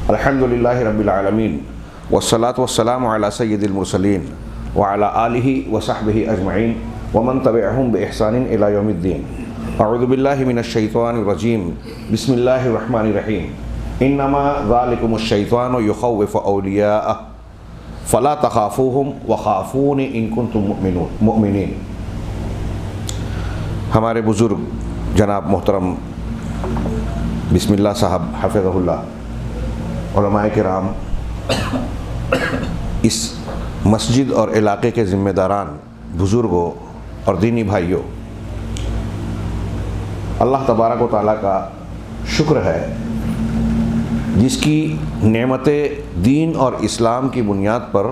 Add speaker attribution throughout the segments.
Speaker 1: अल्हम्दुलिल्लाहि रब्बिल आलमीन वस्सलातु वस्सलामु अला सय्यिदिल मुरसलीन व अला आलिहि व सहबिहि अजमईन व मन तबिअहुम बि इहसानिन इला यौमिद्दीन। अऊज़ु बिल्लाहि मिनश शैतानिर रजीम। बिस्मिल्लाहिर रहमानिर रहीम। इन्नमा ज़ालिकुमुश शैतानु युख़व्विफ़ु औलियाअह फ़ला तख़ाफ़ूहुम व ख़ाफ़ूनी इन कुंतुम मुमिनीन। हमारे बुज़ुर्ग जनाब मोहतरम बिस्मिल्लाह साहब हफ़िज़हुल्लाह, उलमाए किराम, इस मस्जिद और इलाक़े के ज़िम्मेदारान बुज़ुर्गों और दीनी भाइयों, अल्लाह तबारक व तआला का शुक्र है जिसकी नेमतें दीन और इस्लाम की बुनियाद पर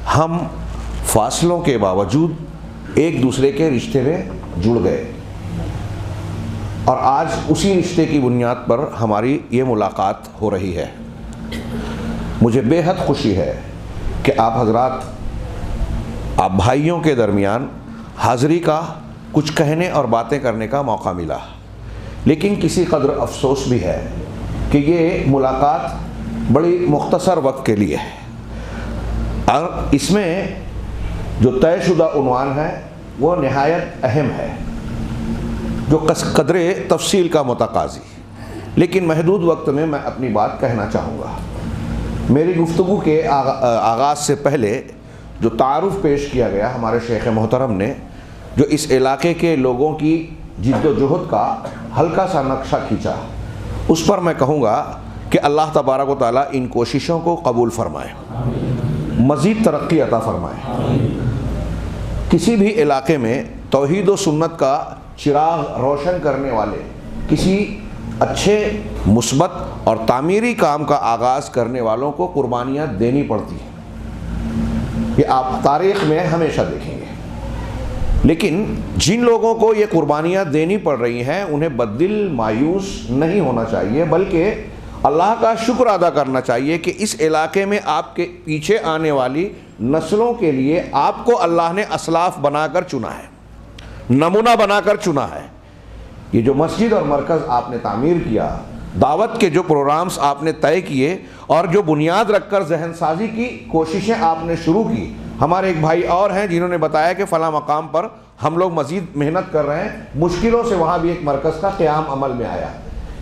Speaker 1: हम फासलों के बावजूद एक दूसरे के रिश्ते में जुड़ गए और आज उसी रिश्ते की बुनियाद पर हमारी ये मुलाकात हो रही है। मुझे बेहद खुशी है कि आप हजरात, आप भाइयों के दरमियान हाज़िरी का, कुछ कहने और बातें करने का मौका मिला। लेकिन किसी कदर अफसोस भी है कि ये मुलाकात बड़ी मुख्तसर वक्त के लिए है और इसमें जो तयशुदा उन्वान है वो नहायत अहम है, जो कदरे तफसील का मुतकाज़ी। लेकिन महदूद वक्त में मैं अपनी बात कहना चाहूँगा। मेरी गुफ्तगू के आगाज़ से पहले जो तारुफ़ पेश किया गया हमारे शेख मोहतरम ने, जो इस इलाके के लोगों की जिद्दोजहद का हल्का सा नक्शा खींचा, उस पर मैं कहूँगा कि अल्लाह तबारक व तआला इन कोशिशों को कबूल फ़रमाए, मज़ीद तरक्की अता फ़रमाए। किसी भी इलाके में तौहीद व सुन्नत का चिराग रोशन करने वाले किसी अच्छे, मुस्बत और तामीरी काम का आगाज़ करने वालों को कुर्बानियाँ देनी पड़ती हैं। ये आप तारीख़ में हमेशा देखेंगे। लेकिन जिन लोगों को ये कुर्बानियाँ देनी पड़ रही हैं उन्हें बद्दिल मायूस नहीं होना चाहिए, बल्कि अल्लाह का शुक्र अदा करना चाहिए कि इस इलाके में आपके पीछे आने वाली नस्लों के लिए आपको अल्लाह ने असलाफ़ बनाकर चुना है, नमूना बनाकर चुना है। ये जो मस्जिद और मरकज़ आपने तामीर किया, दावत के जो प्रोग्राम्स आपने तय किए और जो बुनियाद रखकर जहन साजी की कोशिशें आपने शुरू की। हमारे एक भाई और हैं जिन्होंने बताया कि फ़लाँ मकाम पर हम लोग मज़ीद मेहनत कर रहे हैं, मुश्किलों से वहाँ भी एक मरकज़ का क़याम अमल में आया।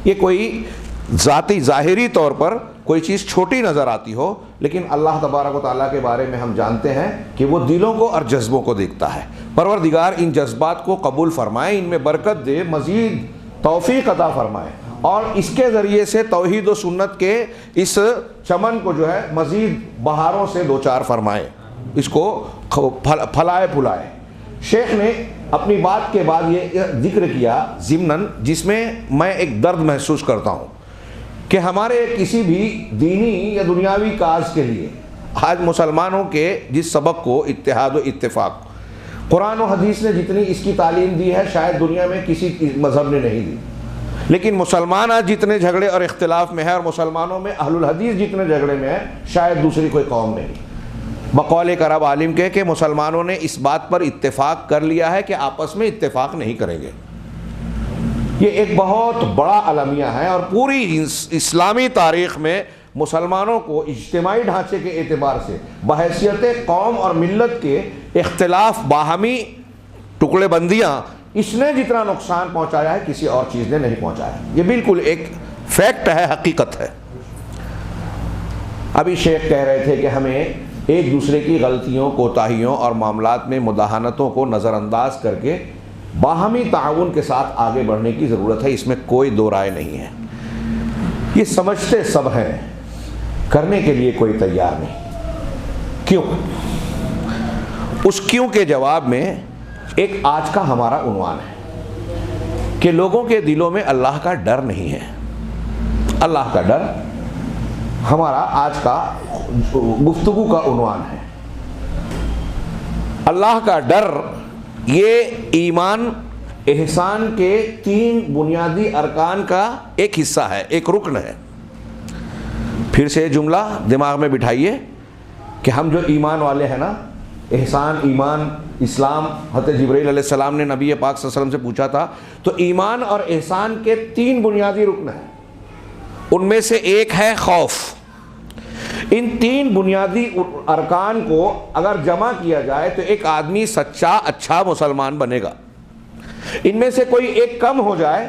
Speaker 1: ये कोई ज़ाती ज़ाहिरी तौर पर कोई चीज़ छोटी नज़र आती हो, लेकिन अल्लाह तबारक व तआला के बारे में हम जानते हैं कि वो दिलों को और जज्बों को देखता है। परवरदिगार इन जज्बात को कबूल फ़रमाए, इनमें बरकत दे, मज़ीद तौफ़ीक़ अता फ़रमाए और इसके ज़रिए से तौहीद व सुन्नत के इस चमन को जो है मज़ीद बहारों से दो चार फ़रमाए, इसको फलाए फुलाए। शेख ने अपनी बात के बाद ये जिक्र किया ज़िम्नन, जिसमें मैं एक दर्द महसूस करता हूँ कि हमारे किसी भी दीनी या दुनियावी काज के लिए आज मुसलमानों के जिस सबक को इत्तेहाद व इत्तेफाक, कुरान और हदीस ने जितनी इसकी तालीम दी है शायद दुनिया में किसी मज़हब ने नहीं दी। लेकिन मुसलमान आज जितने झगड़े और इख्तिलाफ में है और मुसलमानों में अहलुल हदीस जितने झगड़े में है शायद दूसरी कोई कौम नहीं। बकौल एक अरब आलिम के कि मुसलमानों ने इस बात पर इत्तेफाक कर लिया है कि आपस में इत्तेफाक नहीं करेंगे। ये एक बहुत बड़ा अलमिया है और पूरी इस्लामी तारीख़ में मुसलमानों को इज्तिमाई ढांचे के एतबार से बहैसियत कौम और मिल्लत के इख्तिलाफ, बाहमी टुकड़े बंदियाँ, इसने जितना नुकसान पहुँचाया है किसी और चीज़ ने नहीं पहुँचाया। ये बिल्कुल एक फैक्ट है, हकीकत है। अभी शेख कह रहे थे कि हमें एक दूसरे की गलतियों, कोताहियों और मामलात में मुदाहनतों को नज़रअंदाज करके बाहमी ताउन के साथ आगे बढ़ने की ज़रूरत है, इसमें कोई दो राय नहीं है। ये समझते सब हैं, करने के लिए कोई तैयार नहीं। क्यों? उस क्यों के जवाब में एक आज का हमारा उन्वान है कि लोगों के दिलों में अल्लाह का डर नहीं है। अल्लाह का डर हमारा आज का गुफ्तगू का उन्वान है। अल्लाह का डर ये ईमान, एहसान के तीन बुनियादी अरकान का एक हिस्सा है, एक रुकन है। फिर से जुमला दिमाग में बिठाइए कि हम जो ईमान वाले हैं ना, एहसान, ईमान, इस्लाम, हज़रत जिब्रील अलैहिस्सलाम ने नबी पाक सल्लल्लाहु अलैहि वसल्लम से पूछा था, तो ईमान और एहसान के तीन बुनियादी रुकन हैं। उनमें से एक है खौफ। इन तीन बुनियादी अरकान को अगर जमा किया जाए तो एक आदमी सच्चा अच्छा मुसलमान बनेगा। इनमें से कोई एक कम हो जाए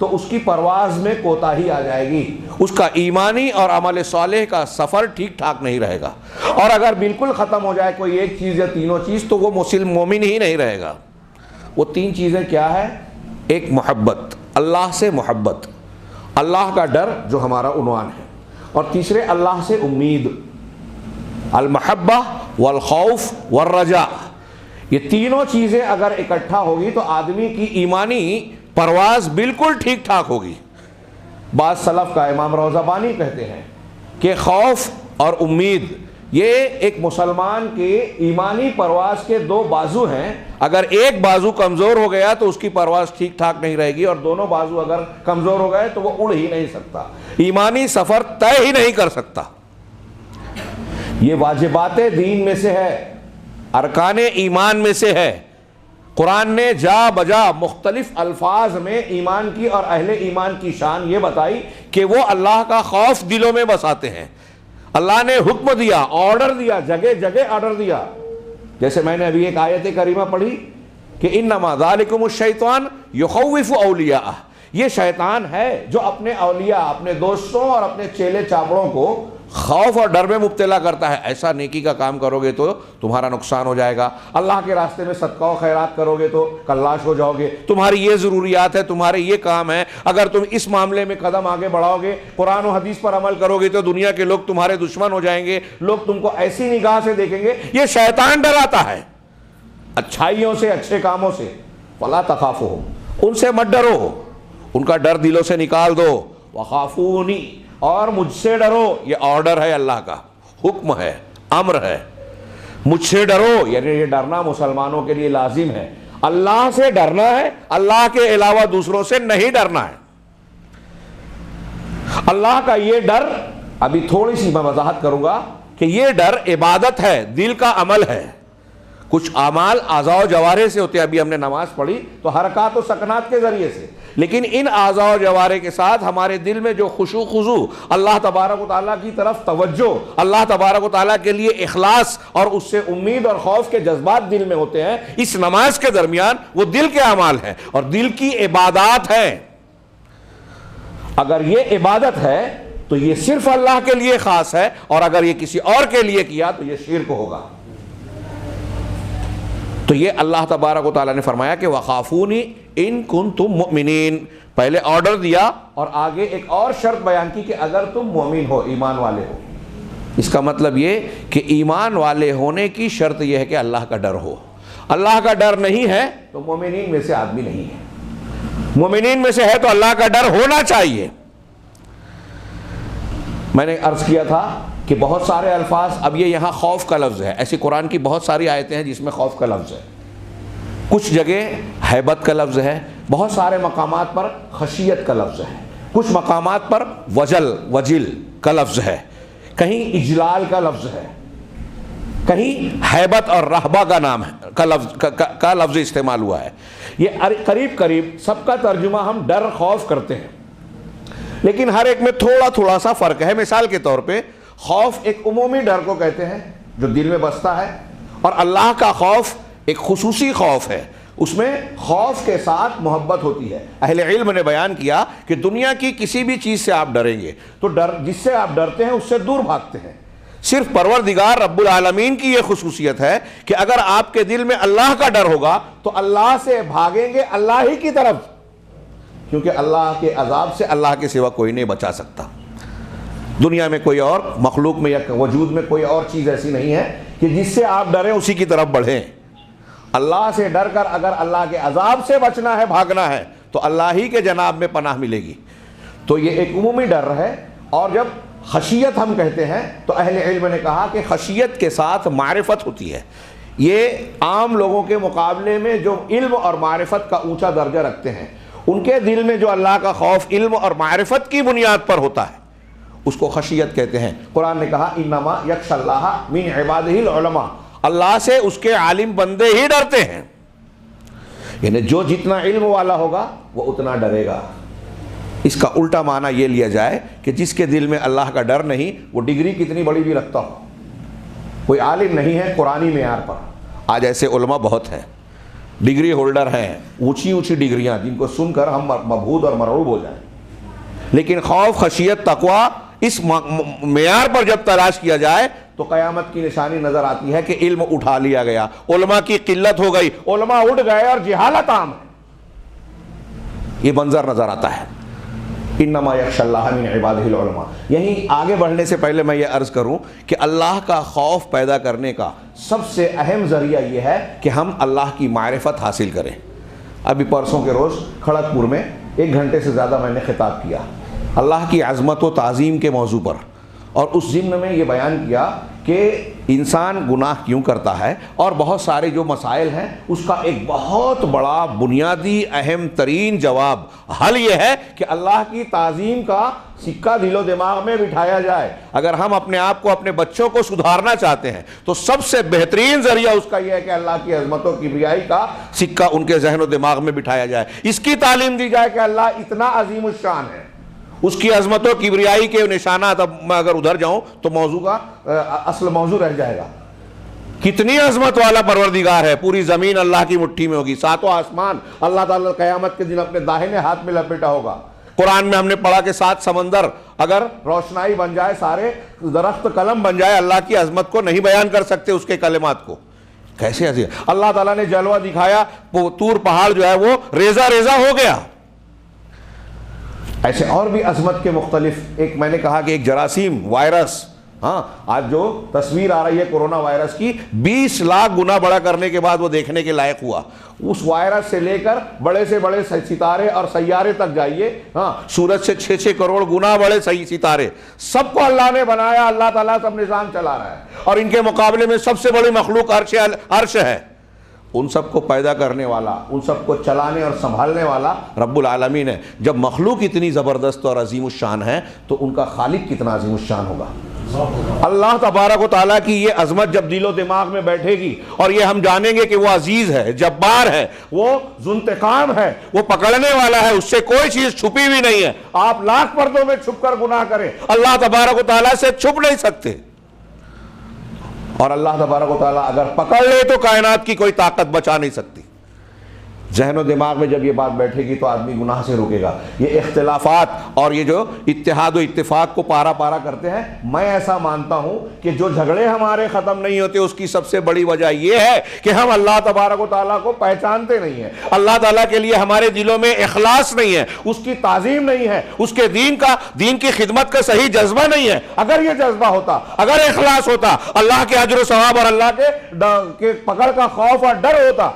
Speaker 1: तो उसकी परवाज में कोताही आ जाएगी, उसका ईमानी और अमल सालेह का सफ़र ठीक ठाक नहीं रहेगा। और अगर बिल्कुल ख़त्म हो जाए कोई एक चीज़ या तीनों चीज़ तो वो मुस्लिम मोमिन ही नहीं रहेगा। वो तीन चीज़ें क्या है? एक मोहब्बत, अल्लाह से मोहब्बत, अल्लाह का डर जो हमारा उन्वान है, और तीसरे अल्लाह से उम्मीद, अल महब्बा वल खौफ वल रजा। ये तीनों चीज़ें अगर इकट्ठा होगी तो आदमी की ईमानी परवाज बिल्कुल ठीक ठाक होगी। बाज़ सलफ़ का इमाम रोज़ाबानी कहते हैं कि खौफ और उम्मीद ये एक मुसलमान के ईमानी परवाज के दो बाजू हैं। अगर एक बाजू कमज़ोर हो गया तो उसकी परवाज ठीक ठाक नहीं रहेगी, और दोनों बाजू अगर कमज़ोर हो गए तो वो उड़ ही नहीं सकता, ईमानी सफ़र तय ही नहीं कर सकता। ये वाजिबात दीन में से है, अरकाने ईमान में से है। कुरान ने जा बजा मुख्तलिफ अल्फाज में ईमान की और अहले ईमान की शान ये बताई कि वो अल्लाह का खौफ दिलों में बसाते हैं। अल्लाह ने हुक्म दिया, ऑर्डर दिया, जगह जगह ऑर्डर दिया। जैसे मैंने अभी एक आयत करीमा पढ़ी कि इन्नमा ज़ालिकुमुश शैतान युखव्विफु औलिया, ये शैतान है जो अपने औलिया, अपने दोस्तों और अपने चेले चावड़ों को खौफ और डर में मुब्तला करता है। ऐसा नेकी का काम करोगे तो तुम्हारा नुकसान हो जाएगा, अल्लाह के रास्ते में सदका और खैरात करोगे तो कल्लाश हो जाओगे, तुम्हारी ये ज़रूरियात है, तुम्हारे ये काम है, अगर तुम इस मामले में कदम आगे बढ़ाओगे, कुरान और हदीस पर अमल करोगे तो दुनिया के लोग तुम्हारे दुश्मन हो जाएंगे, लोग तुमको ऐसी निगाह से देखेंगे। ये शैतान डराता है अच्छाइयों से, अच्छे कामों से। फला तखाफू, उनसे मत डरो, उनका डर दिलों से निकाल दो। वखाफूनी, और मुझसे डरो, ये ऑर्डर है, अल्लाह का हुक्म है, अम्र है। मुझसे डरो यानी ये डरना मुसलमानों के लिए लाजिम है। अल्लाह से डरना है, अल्लाह के अलावा दूसरों से नहीं डरना है। अल्लाह का ये डर, अभी थोड़ी सी मैं वजाहत करूंगा कि ये डर इबादत है, दिल का अमल है। कुछ अमाल आज़ाओ जवारे से होते हैं। अभी हमने नमाज पढ़ी तो हरकत और सकनात के जरिए से, लेकिन इन आज़ाओ जवारे के साथ हमारे दिल में जो खुशू खुजू, अल्लाह तबारक व तआला की तरफ तवज्जो, अल्लाह तबारक व तआला के लिए इखलास और उससे उम्मीद और खौफ के जज्बात दिल में होते हैं, इस नमाज के दरमियान वो दिल के अमाल है और दिल की इबादत है। अगर ये इबादत है तो ये सिर्फ अल्लाह के लिए खास है, और अगर ये किसी और के लिए किया तो ये शिर्क होगा। तो ये अल्लाह तबारक व तआला ने फरमाया कि वखाफूनी इन कुंतुम मुमिनीन, पहले ऑर्डर दिया और आगे एक और शर्त बयान की कि अगर तुम मोमिन हो, ईमान वाले हो। इसका मतलब ये कि ईमान वाले होने की शर्त यह है कि अल्लाह का डर हो। अल्लाह का डर नहीं है तो मोमिनीन में से आदमी नहीं है। मोमिनीन में से है तो अल्लाह का डर होना चाहिए। मैंने अर्ज किया था कि बहुत सारे अल्फाज, अब ये यहाँ खौफ का लफ्ज़ है, ऐसी कुरान की बहुत सारी आयतें हैं जिसमें खौफ का लफ्ज़ है। कुछ जगह हैबत का लफ्ज़ है, बहुत सारे मकामात पर खशियत का लफ्ज़ है, कुछ मकामात पर वजिल का लफ्ज़ है, कहीं इजलाल का लफ्ज़ है, कहीं हैबत और रहबा का नाम है का लफ्ज़ इस्तेमाल हुआ है। ये करीब करीब सबका तर्जुमा हम डर खौफ करते हैं, लेकिन हर एक में थोड़ा थोड़ा सा फ़र्क है। मिसाल के तौर पे खौफ एक उमूमी डर को कहते हैं जो दिल में बसता है, और अल्लाह का खौफ एक खुसूसी खौफ है, उसमें खौफ के साथ मोहब्बत होती है। अहले इल्म ने बयान किया कि दुनिया की किसी भी चीज़ से आप डरेंगे तो डर जिससे आप डरते हैं उससे दूर भागते हैं। सिर्फ परवरदिगार रब्बुल आलमीन की यह खुसूसियत है कि अगर आपके दिल में अल्लाह का डर होगा तो अल्लाह से भागेंगे अल्लाह ही की तरफ, क्योंकि अल्लाह के अजाब से अल्लाह के सिवा कोई नहीं बचा सकता। दुनिया में कोई और मखलूक में या वजूद में कोई और चीज़ ऐसी नहीं है कि जिससे आप डरें उसी की तरफ बढ़ें। अल्लाह से डर कर अगर अल्लाह के अजाब से बचना है, भागना है, तो अल्लाह ही के जनाब में पनाह मिलेगी। तो ये एक उमूमी डर है। और जब खशियत हम कहते हैं तो अहले इल्म ने कहा कि खशियत के साथ मारिफत होती है। ये आम लोगों के मुकाबले में जो इल्म और मारिफत का ऊंचा दर्जा रखते हैं, उनके दिल में जो अल्लाह का खौफ इल्म और मारिफत की बुनियाद पर होता है उसको खशियत कहते हैं। कुरान ने कहा इन्नमा यख्शल्लाह मिन इबादिहिल उलमा, अल्लाह से उसके आलिम बंदे ही डरते हैं। यानी जो जितना इल्म वाला होगा वो उतना डरेगा। इसका उल्टा माना ये लिया जाए कि जिसके दिल में अल्लाह का डर नहीं, वो डिग्री कितनी बड़ी भी रखता हो, कोई आलिम नहीं है कुरानी मेयार पर। आज ऐसे उलमा बहुत हैं, डिग्री होल्डर हैं, ऊंची ऊंची डिग्रियां जिनको सुनकर हम मबहूद और मरऊब हो जाएं, लेकिन खौफ, खशियत, तकवा इस मेयार पर जब तलाश किया जाए तो क़यामत की निशानी नजर आती है कि इल्म उठा लिया गया, उलमा की किल्लत हो गई, उलमा उठ गए और जिहालत आम है। ये मंजर नजर आता है। इन्नमा यख्शल्लाह मिन इबादिहिल उलमा। यहीं आगे बढ़ने से पहले मैं ये अर्ज़ करूं कि अल्लाह का खौफ पैदा करने का सबसे अहम ज़रिया ये है कि हम अल्लाह की मारिफत हासिल करें। अभी परसों के रोज़ खड़गपुर में 1 घंटे से ज़्यादा मैंने खिताब किया अल्लाह की अज़मत व ताज़ीम के मौजू पर, और उस ज़िम्न में ये बयान किया कि इंसान गुनाह क्यों करता है और बहुत सारे जो मसाइल हैं उसका एक बहुत बड़ा बुनियादी अहम तरीन जवाब हल ये है कि अल्लाह की ताज़ीम का सिक्का दिलो दिमाग में बिठाया जाए। अगर हम अपने आप को, अपने बच्चों को सुधारना चाहते हैं तो सबसे बेहतरीन ज़रिया उसका यह है कि अल्लाह की अज़मतों की किबरियाई का सिक्का उनके जहन व दिमाग में बिठाया जाए। इसकी तालीम दी जाए कि अल्लाह इतना अजीम शान है, उसकी अज़मतों किबरियाई के निशानात। अब मैं अगर उधर जाऊं तो मौजू का असल मौजू रह जाएगा। कितनी अज़मत वाला परवरदिगार है, पूरी ज़मीन अल्लाह की मुट्ठी में होगी, 7 आसमान अल्लाह ताला क़यामत के दिन अपने दाहिने हाथ में लपेटा होगा। कुरान में हमने पढ़ा कि 7 समंदर अगर रोशनाई बन जाए, सारे दरख्त कलम बन जाए, अल्लाह की अज़मत को नहीं बयान कर सकते, उसके कलिमात को। कैसे अजीब अल्लाह ताला ने जलवा दिखाया, तूर पहाड़ जो है वो रेजा रेजा हो गया। ऐसे और भी अजमत के मुख्तलिफ, एक मैंने कहा कि एक जरासीम वायरस, हाँ आज जो तस्वीर आ रही है कोरोना वायरस की, 20 लाख गुना बड़ा करने के बाद वो देखने के लायक हुआ। उस वायरस से लेकर बड़े से बड़े सितारे और सैयारे तक जाइए, हाँ सूरज से 6-6 करोड़ गुना बड़े सही सितारे, सबको अल्लाह ने बनाया, अल्लाह ताला सब निज़ाम चला रहा है, और इनके मुकाबले में सबसे बड़ी मखलूक अर्श है। उन सबको पैदा करने वाला, उन सबको चलाने और संभालने वाला रब्बुल आलमीन है। जब मखलूक इतनी ज़बरदस्त और अज़ीमुश्शान है तो उनका खालिक कितना अज़ीमुश्शान होगा। अल्लाह तबारक व तआला की ये अज़मत जब दिलो दिमाग में बैठेगी और ये हम जानेंगे कि वो अजीज़ है, जब्बार है, वो ज़ुंतकाम है, वो पकड़ने वाला है, उससे कोई चीज़ छुपी भी नहीं है। आप लाख पर्दों में छुप कर गुनाह करें, अल्लाह तबारक व तआला से छुप नहीं सकते। और अल्लाह तबारक व तआला अगर पकड़ ले तो कायनात की कोई ताकत बचा नहीं सकती। जहन व दिमाग में जब ये बात बैठेगी तो आदमी गुनाह से रुकेगा। ये इख्तिलाफात और ये जो इत्तेहाद व इत्तेफाक को पारा पारा करते हैं, मैं ऐसा मानता हूँ कि जो झगड़े हमारे ख़त्म नहीं होते उसकी सबसे बड़ी वजह यह है कि हम अल्लाह तबारक व तआला को पहचानते नहीं हैं। अल्लाह ताला के लिए हमारे दिलों में इखलास नहीं है, उसकी ताज़ीम नहीं है, उसके दीन की खिदमत का सही जज्बा नहीं है। अगर ये जज्बा होता, अगर इखलास होता, अल्लाह के अजर व सवाब और अल्लाह के पकड़ का खौफ और डर होता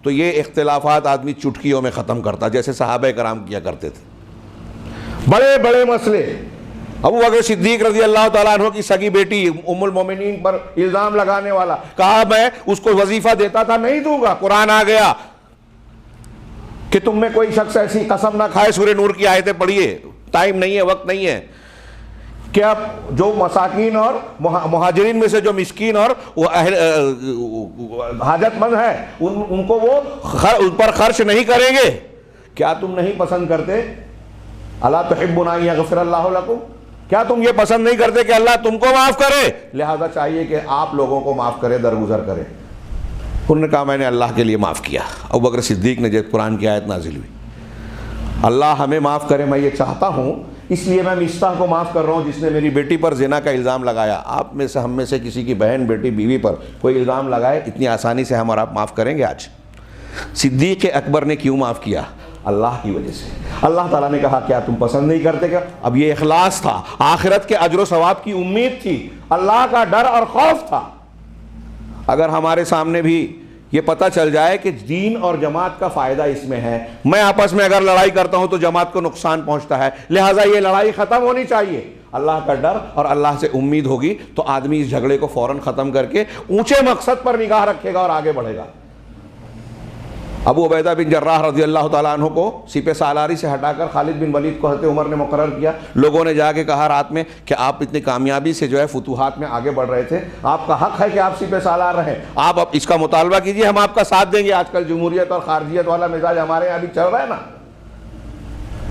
Speaker 1: तो ये इख्तिलाफात आदमी चुटकियों में ख़त्म करता, जैसे सहाबा कराम किया करते थे। बड़े बड़े मसले, अबू बकर सिद्दीक रज़ी अल्लाह तआला अन्हु की सगी बेटी उम्मुल मोमिनीन पर इल्ज़ाम लगाने वाला, कहा मैं उसको वजीफ़ा देता था, नहीं दूंगा। कुरान आ गया कि तुम में कोई शख्स ऐसी कसम ना खाए, सूरह नूर की आयतें पढ़िए, टाइम नहीं है, वक्त नहीं है। क्या जो मसाकीन और मुहाजिरीन में से जो मिस्कीन और हाजतमंद है उनको वो उन पर खर्च नहीं करेंगे? क्या तुम नहीं पसंद करते? अला तुहिब्बुना अन यग़फ़िरल्लाहु लकुम, क्या तुम ये पसंद नहीं करते कि अल्लाह तुमको माफ़ करे? लिहाजा चाहिए कि आप लोगों को माफ़ करे, दरगुजर करे। उन्होंने कहा मैंने अल्लाह के लिए माफ़ किया। अबू बकर सिद्दीक ने जब कुरान की आयत नाजिल हुई, अल्लाह हमें माफ़ करे, मैं ये चाहता हूँ, इसलिए मैं मिस्ताह को माफ़ कर रहा हूँ जिसने मेरी बेटी पर ज़िना का इल्ज़ाम लगाया। आप में से, हम में से किसी की बहन, बेटी, बीवी पर कोई इल्ज़ाम लगाए, इतनी आसानी से हम और आप माफ़ करेंगे? आज सिद्दीक़ अकबर ने क्यों माफ़ किया? अल्लाह की वजह से। अल्लाह ताला ने कहा क्या तुम पसंद नहीं करते क्या? अब ये इखलास था, आखिरत के अजर व सवाब की उम्मीद थी, अल्लाह का डर और खौफ था। अगर हमारे सामने भी ये पता चल जाए कि दीन और जमात का फ़ायदा इसमें है, मैं आपस में अगर लड़ाई करता हूं तो जमात को नुकसान पहुंचता है, लिहाजा ये लड़ाई ख़त्म होनी चाहिए, अल्लाह का डर और अल्लाह से उम्मीद होगी तो आदमी इस झगड़े को फ़ौरन ख़त्म करके ऊंचे मकसद पर निगाह रखेगा और आगे बढ़ेगा। अबू उबैदा बिन जर्राह रज़ी अल्लाह तआला अन्हु को सिपह सालारी से हटाकर खालिद बिन वलीद को हज़रत उमर ने मुकर्रर किया। लोगों ने जाके कहा रात में कि आप इतनी कामयाबी से जो है फुतूहात में आगे बढ़ रहे थे, आपका हक है कि आप सिपह सालार रहें, आप अब इसका मुतालबा कीजिए, हम आपका साथ देंगे। आजकल जमहूरियत और खारजियत वाला मिजाज हमारे यहाँ भी चल रहा है ना।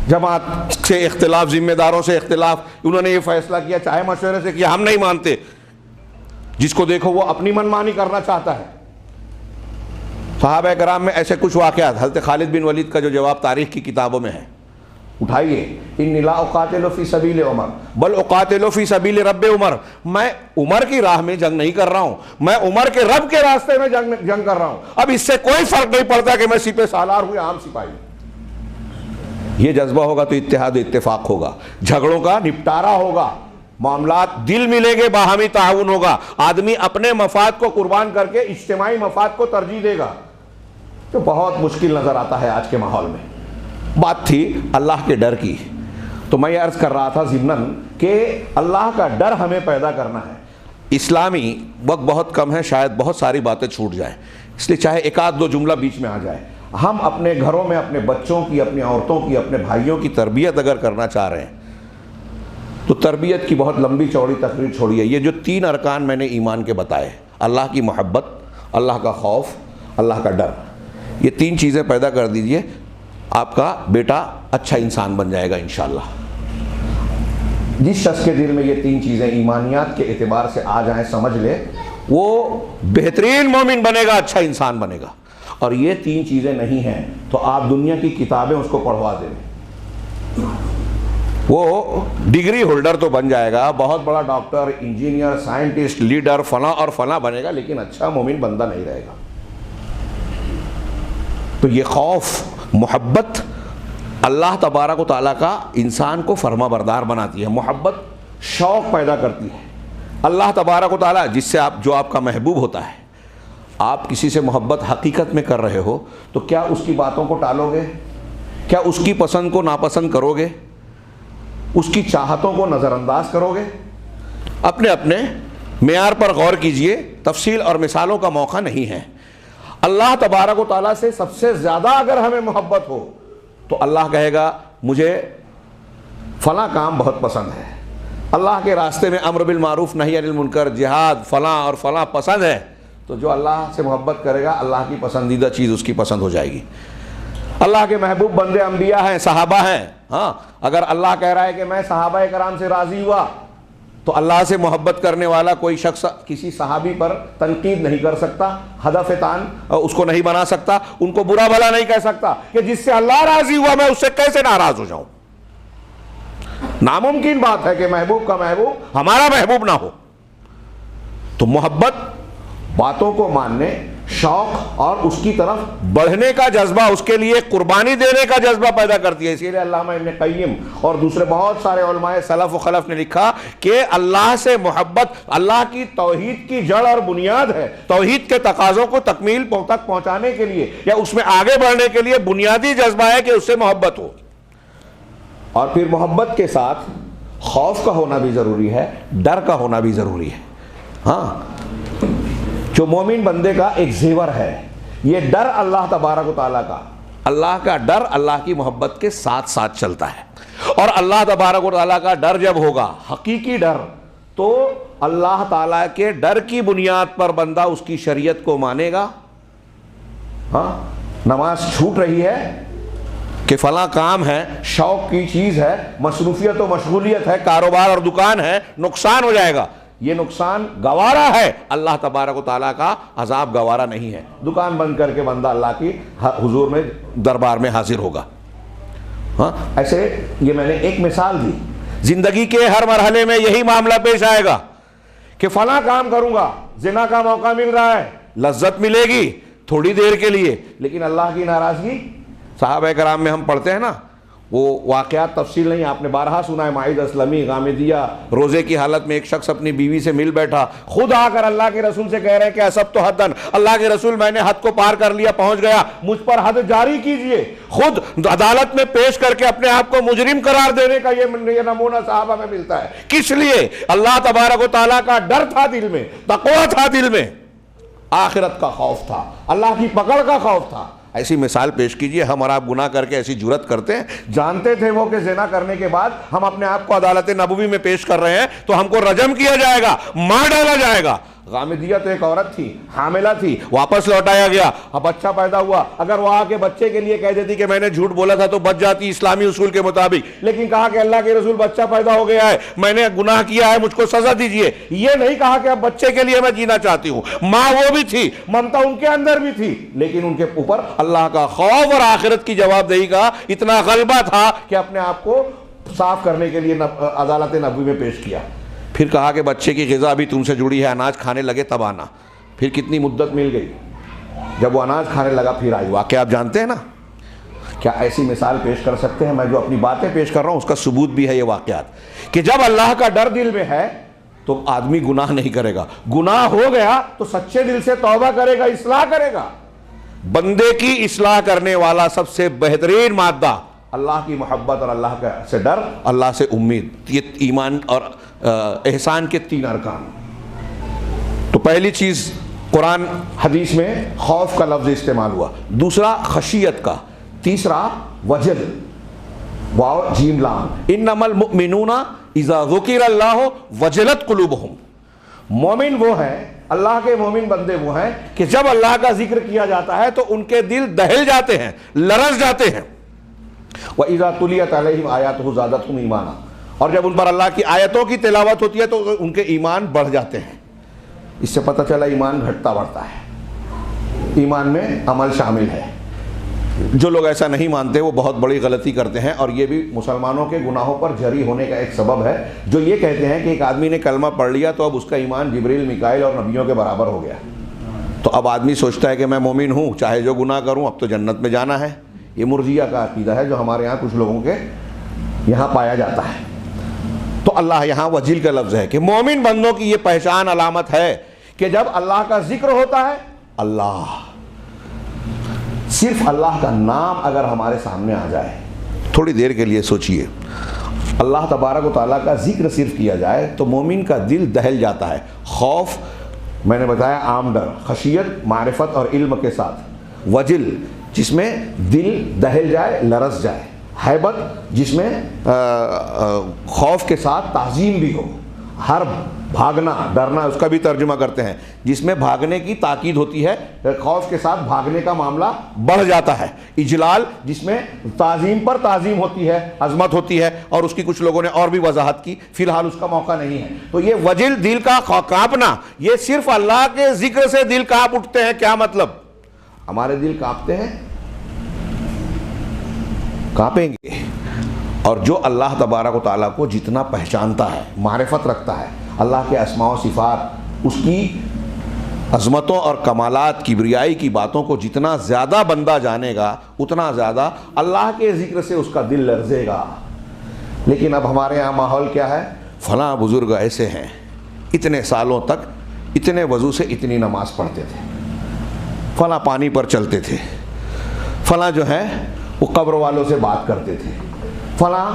Speaker 1: जमात से इख्तिलाफ, जिम्मेदारों से इख्तिलाफ, उन्होंने ये फैसला किया, चाहे मशवरे से किया, हम नहीं मानते। जिसको देखो वो अपनी मनमानी करना चाहता है। सहाबा कराम में ऐसे कुछ वाक़यात, हज़रत खालिद बिन वलीद का जो जवाब तारीख़ की किताबों में है, उठाइए। इन्नी ला उक़ातिलु फ़ी सबील उमर बल उक़ातिलु फ़ी सबील रब्बे उमर, मैं उमर की राह में जंग नहीं कर रहा हूँ, मैं उमर के रब के रास्ते में जंग कर रहा हूँ। अब इससे कोई फ़र्क नहीं पड़ता कि मैं सिपह सालार हूँ या आम सिपाही। ये जज्बा होगा तो इत्तेहाद इत्तेफाक होगा, झगड़ों का निपटारा होगा, मामलात दिल मिलेंगे, बाहमी ताउन होगा, आदमी अपने मफाद को कुर्बान करके इज्तिमाई मफाद को तरजीह देगा। तो बहुत मुश्किल नज़र आता है आज के माहौल में। बात थी अल्लाह के डर की, तो मैं ये अर्ज़ कर रहा था ज़िम्नन कि अल्लाह का डर हमें पैदा करना है। इस्लामी वक्त बहुत कम है, शायद बहुत सारी बातें छूट जाए, इसलिए चाहे एक आध दो जुमला बीच में आ जाए। हम अपने घरों में अपने बच्चों की, अपनी औरतों की, अपने भाइयों की तरबियत अगर करना चाह रहे हैं तो तरबियत की बहुत लंबी चौड़ी तकरीर छोड़िए। ये जो 3 अरकान मैंने ईमान के बताए, अल्लाह की मोहब्बत, अल्लाह का खौफ, अल्लाह का डर, ये 3 चीज़ें पैदा कर दीजिए, आपका बेटा अच्छा इंसान बन जाएगा इंशाअल्लाह। जिस शख्स के दिल में ये 3 चीज़ें ईमानियात के एतबार से आ जाएं, समझ ले, वो बेहतरीन मोमिन बनेगा, अच्छा इंसान बनेगा। और ये 3 चीज़ें नहीं हैं तो आप दुनिया की किताबें उसको पढ़वा दें, वो डिग्री होल्डर तो बन जाएगा, बहुत बड़ा डॉक्टर, इंजीनियर, साइंटिस्ट, लीडर, फला और फला बनेगा, लेकिन अच्छा मोमिन बंदा नहीं रहेगा। तो ये खौफ, मोहब्बत अल्लाह तबारक व तआला का इंसान को फर्माबरदार बनाती है, मोहब्बत शौक़ पैदा करती है। अल्लाह तबारक व तआला जिससे जो आपका महबूब होता है, आप किसी से मोहब्बत हकीकत में कर रहे हो तो क्या उसकी बातों को टालोगे? क्या उसकी पसंद को नापसंद करोगे? उसकी चाहतों को नज़रअंदाज करोगे? अपने अपने मेयार पर गौर कीजिए, तफसील और मिसालों का मौका नहीं है। अल्लाह तबारक व तआला से सबसे ज़्यादा अगर हमें मोहब्बत हो तो अल्लाह कहेगा मुझे फ़लाँ काम बहुत पसंद है, अल्लाह के रास्ते में अम्र बिल मारूफ नही अनिल मुनकर, जिहाद, फ़लाँ और फ़लाँ पसंद है। तो जो अल्लाह से मोहब्बत करेगा, अल्लाह की पसंदीदा चीज़ उसकी पसंद हो जाएगी। अल्लाह के महबूब बंदे अंबिया हैं, सहाबा हैं। हाँ, अगर अल्लाह कह रहा है कि मैं सहाबा कराम से राज़ी हुआ, तो अल्लाह से मोहब्बत करने वाला कोई शख्स किसी सहाबी पर तनकीद नहीं कर सकता, हदफ तान उसको नहीं बना सकता, उनको बुरा भला नहीं कह सकता कि जिससे अल्लाह राज़ी हुआ मैं उससे कैसे नाराज़ हो जाऊं। नामुमकिन बात है कि महबूब का महबूब हमारा महबूब ना हो। तो मोहब्बत बातों को मानने, शौक और उसकी तरफ बढ़ने का जज्बा, उसके लिए कुर्बानी देने का जज्बा पैदा करती है। इसीलिए अल्लामा इब्न क़य्यिम और दूसरे बहुत सारे उलमाए सलफ़ व खलफ़ ने लिखा कि अल्लाह से मोहब्बत अल्लाह की तौहीद की जड़ और बुनियाद है। तौहीद के तकाज़ों को तकमील तक पहुंचाने के लिए या उसमें आगे बढ़ने के लिए बुनियादी जज्बा है कि उससे मोहब्बत हो। और फिर मोहब्बत के साथ खौफ का होना भी ज़रूरी है, डर का होना भी ज़रूरी है। हाँ, जो मोमिन बंदे का एक जेवर है, ये डर अल्लाह तबारक व तआला का, अल्लाह का डर अल्लाह की मोहब्बत के साथ साथ चलता है। और अल्लाह तबारक व तआला का डर जब होगा, हकीकी डर, तो अल्लाह ताला के डर की बुनियाद पर बंदा उसकी शरीयत को मानेगा। हाँ, नमाज छूट रही है कि फला काम है, शौक की चीज़ है, मसरूफियत व मशगूलियत है, कारोबार और दुकान है, नुकसान हो जाएगा, ये नुकसान गवारा है, अल्लाह तबारक व तआला का अजाब गवारा नहीं है। दुकान बंद करके बंदा अल्लाह की हुजूर में, दरबार में हाजिर होगा। हाँ, ऐसे ये मैंने एक मिसाल दी। जिंदगी के हर मरहले में यही मामला पेश आएगा कि फला काम करूंगा, जिना का मौका मिल रहा है, लज्जत मिलेगी थोड़ी देर के लिए, लेकिन अल्लाह की नाराजगी। सहाबा कराम में हम पढ़ते हैं ना, वो वाक़यात तफसील नहीं, आपने बारहा सुना है, माइद असलमी, गामिदिया, रोज़े की हालत में एक शख्स अपनी बीवी से मिल बैठा, खुद आकर अल्लाह के रसूल से कह रहे हैं कि असब तो हदन, अल्लाह के रसूल मैंने हद को पार कर लिया, पहुंच गया, मुझ पर हद जारी कीजिए। खुद अदालत में पेश करके अपने आप को मुजरिम करार देने का ये नमूना सहाबा में मिलता है। किस लिए? अल्लाह तबारक व तआला का डर था दिल में, तक़वा था दिल में, आखिरत का खौफ था, अल्लाह की पकड़ का खौफ था। ऐसी मिसाल पेश कीजिए, हम और आप गुनाह करके ऐसी जुर्रत करते हैं, जानते थे वो कि ज़िना करने के बाद हम अपने आप को अदालत नबवी में पेश कर रहे हैं तो हमको रजम किया जाएगा, मार डाला जाएगा। गामिदिया तो एक औरत थी, हामिला थी, वापस लौटाया गया, अब बच्चा पैदा हुआ। अगर वो आके बच्चे के लिए कह देती कि मैंने झूठ बोला था तो बच जाती इस्लामी उसूल के मुताबिक, लेकिन कहा कि अल्लाह के रसूल बच्चा पैदा हो गया है, मैंने गुनाह किया है, मुझको सजा दीजिए। ये नहीं कहा कि अब बच्चे के लिए मैं जीना चाहती हूं। मां वो भी थी, ममता उनके अंदर भी थी, लेकिन उनके ऊपर अल्लाह का खौफ और आखिरत की जवाबदेही का इतना गलबा था कि अपने आप को साफ करने के लिए अदालत नबवी में पेश किया। फिर कहा कि बच्चे की ग़िज़ा भी तुमसे जुड़ी है, अनाज खाने लगे तब आना। फिर कितनी मुद्दत मिल गई, जब वो अनाज खाने लगा फिर आई। वाक़या आप जानते हैं ना। क्या ऐसी मिसाल पेश कर सकते हैं? मैं जो अपनी बातें पेश कर रहा हूँ उसका सबूत भी है ये वाक़यात, कि जब अल्लाह का डर दिल में है तो आदमी गुनाह नहीं करेगा। गुनाह हो गया तो सच्चे दिल से तौबा करेगा, इस्लाह करेगा। बंदे की इस्लाह करने वाला सबसे बेहतरीन मादा अल्लाह की मोहब्बत और अल्लाह का से डर, अल्लाह से उम्मीद। ये ईमान और एहसान के 3 अरकान। तो पहली चीज़ कुरान हदीस में खौफ का लफ्ज़ इस्तेमाल हुआ, दूसरा खशियत का, तीसरा वजल, वाव जीम लाम। इन्नमल मुमिनूना इज़ा ज़ुकिरल्लाहु वजलत कुलूबुहुम। मोमिन वो है, अल्लाह के मोमिन बंदे वो हैं कि जब अल्लाह का जिक्र किया जाता है तो उनके दिल दहल जाते हैं, लरस जाते हैं। व इज़ा तुलियत अलैहिम आयातुहु ज़ादतहुम ईमाना। और जब उन पर अल्लाह की आयतों की तिलावत होती है तो उनके ईमान बढ़ जाते हैं। इससे पता चला ईमान घटता बढ़ता है, ईमान में अमल शामिल है। जो लोग ऐसा नहीं मानते वो बहुत बड़ी गलती करते हैं, और ये भी मुसलमानों के गुनाहों पर जरी होने का एक सबब है। जो ये कहते हैं कि एक आदमी ने कलमा पढ़ लिया तो अब उसका ईमान जिब्रील, मिकाइल और नबियों के बराबर हो गया, तो अब आदमी सोचता है कि मैं मोमिन हूँ, चाहे जो गुनाह करूँ अब तो जन्नत में जाना है। ये मुर्जिया का अकीदा है जो हमारे यहाँ कुछ लोगों के यहाँ पाया जाता है। तो अल्लाह यहाँ वजील का लफ्ज़ है कि मोमिन बंदों की ये पहचान अलामत है कि जब अल्लाह का जिक्र होता है, अल्लाह, सिर्फ अल्लाह का नाम अगर हमारे सामने आ जाए, थोड़ी देर के लिए सोचिए, अल्लाह तबारक व तआला का जिक्र सिर्फ किया जाए तो मोमिन का दिल दहल जाता है। खौफ मैंने बताया आम डर, खशियत मारिफत और इल्म के साथ, वजिल जिसमें दिल दहल जाए, लरस जाए, हैबत जिसमें खौफ के साथ ताज़ीम भी हो, हर भागना डरना उसका भी तर्जुमा करते हैं, जिसमें भागने की ताकीद होती है, खौफ के साथ भागने का मामला बढ़ जाता है। इजलाल जिसमें ताज़ीम पर ताज़ीम होती है, अजमत होती है, और उसकी कुछ लोगों ने और भी वजाहत की, फिलहाल उसका मौका नहीं है। तो ये वजिल, दिल का कांपना, ये सिर्फ अल्लाह के जिक्र से दिल कांप उठते हैं। क्या मतलब? हमारे दिल कांपते हैं, कांपेंगे। और जो अल्लाह तबारक व तआला को जितना पहचानता है, मारिफत रखता है, अल्लाह के अस्मा व सिफ़ात, उसकी अज़मतों और कमालात, किब्रियाई की बातों को जितना ज़्यादा बंदा जानेगा उतना ज़्यादा अल्लाह के ज़िक्र से उसका दिल लर्ज़ेगा। लेकिन अब हमारे यहाँ माहौल क्या है? फ़लाँ बुज़ुर्ग ऐसे हैं, इतने सालों तक इतने वज़ू से इतनी नमाज पढ़ते थे, फ़लाँ पानी पर चलते थे, फ़लाँ जो है वो कब्र वालों से बात करते थे, फलां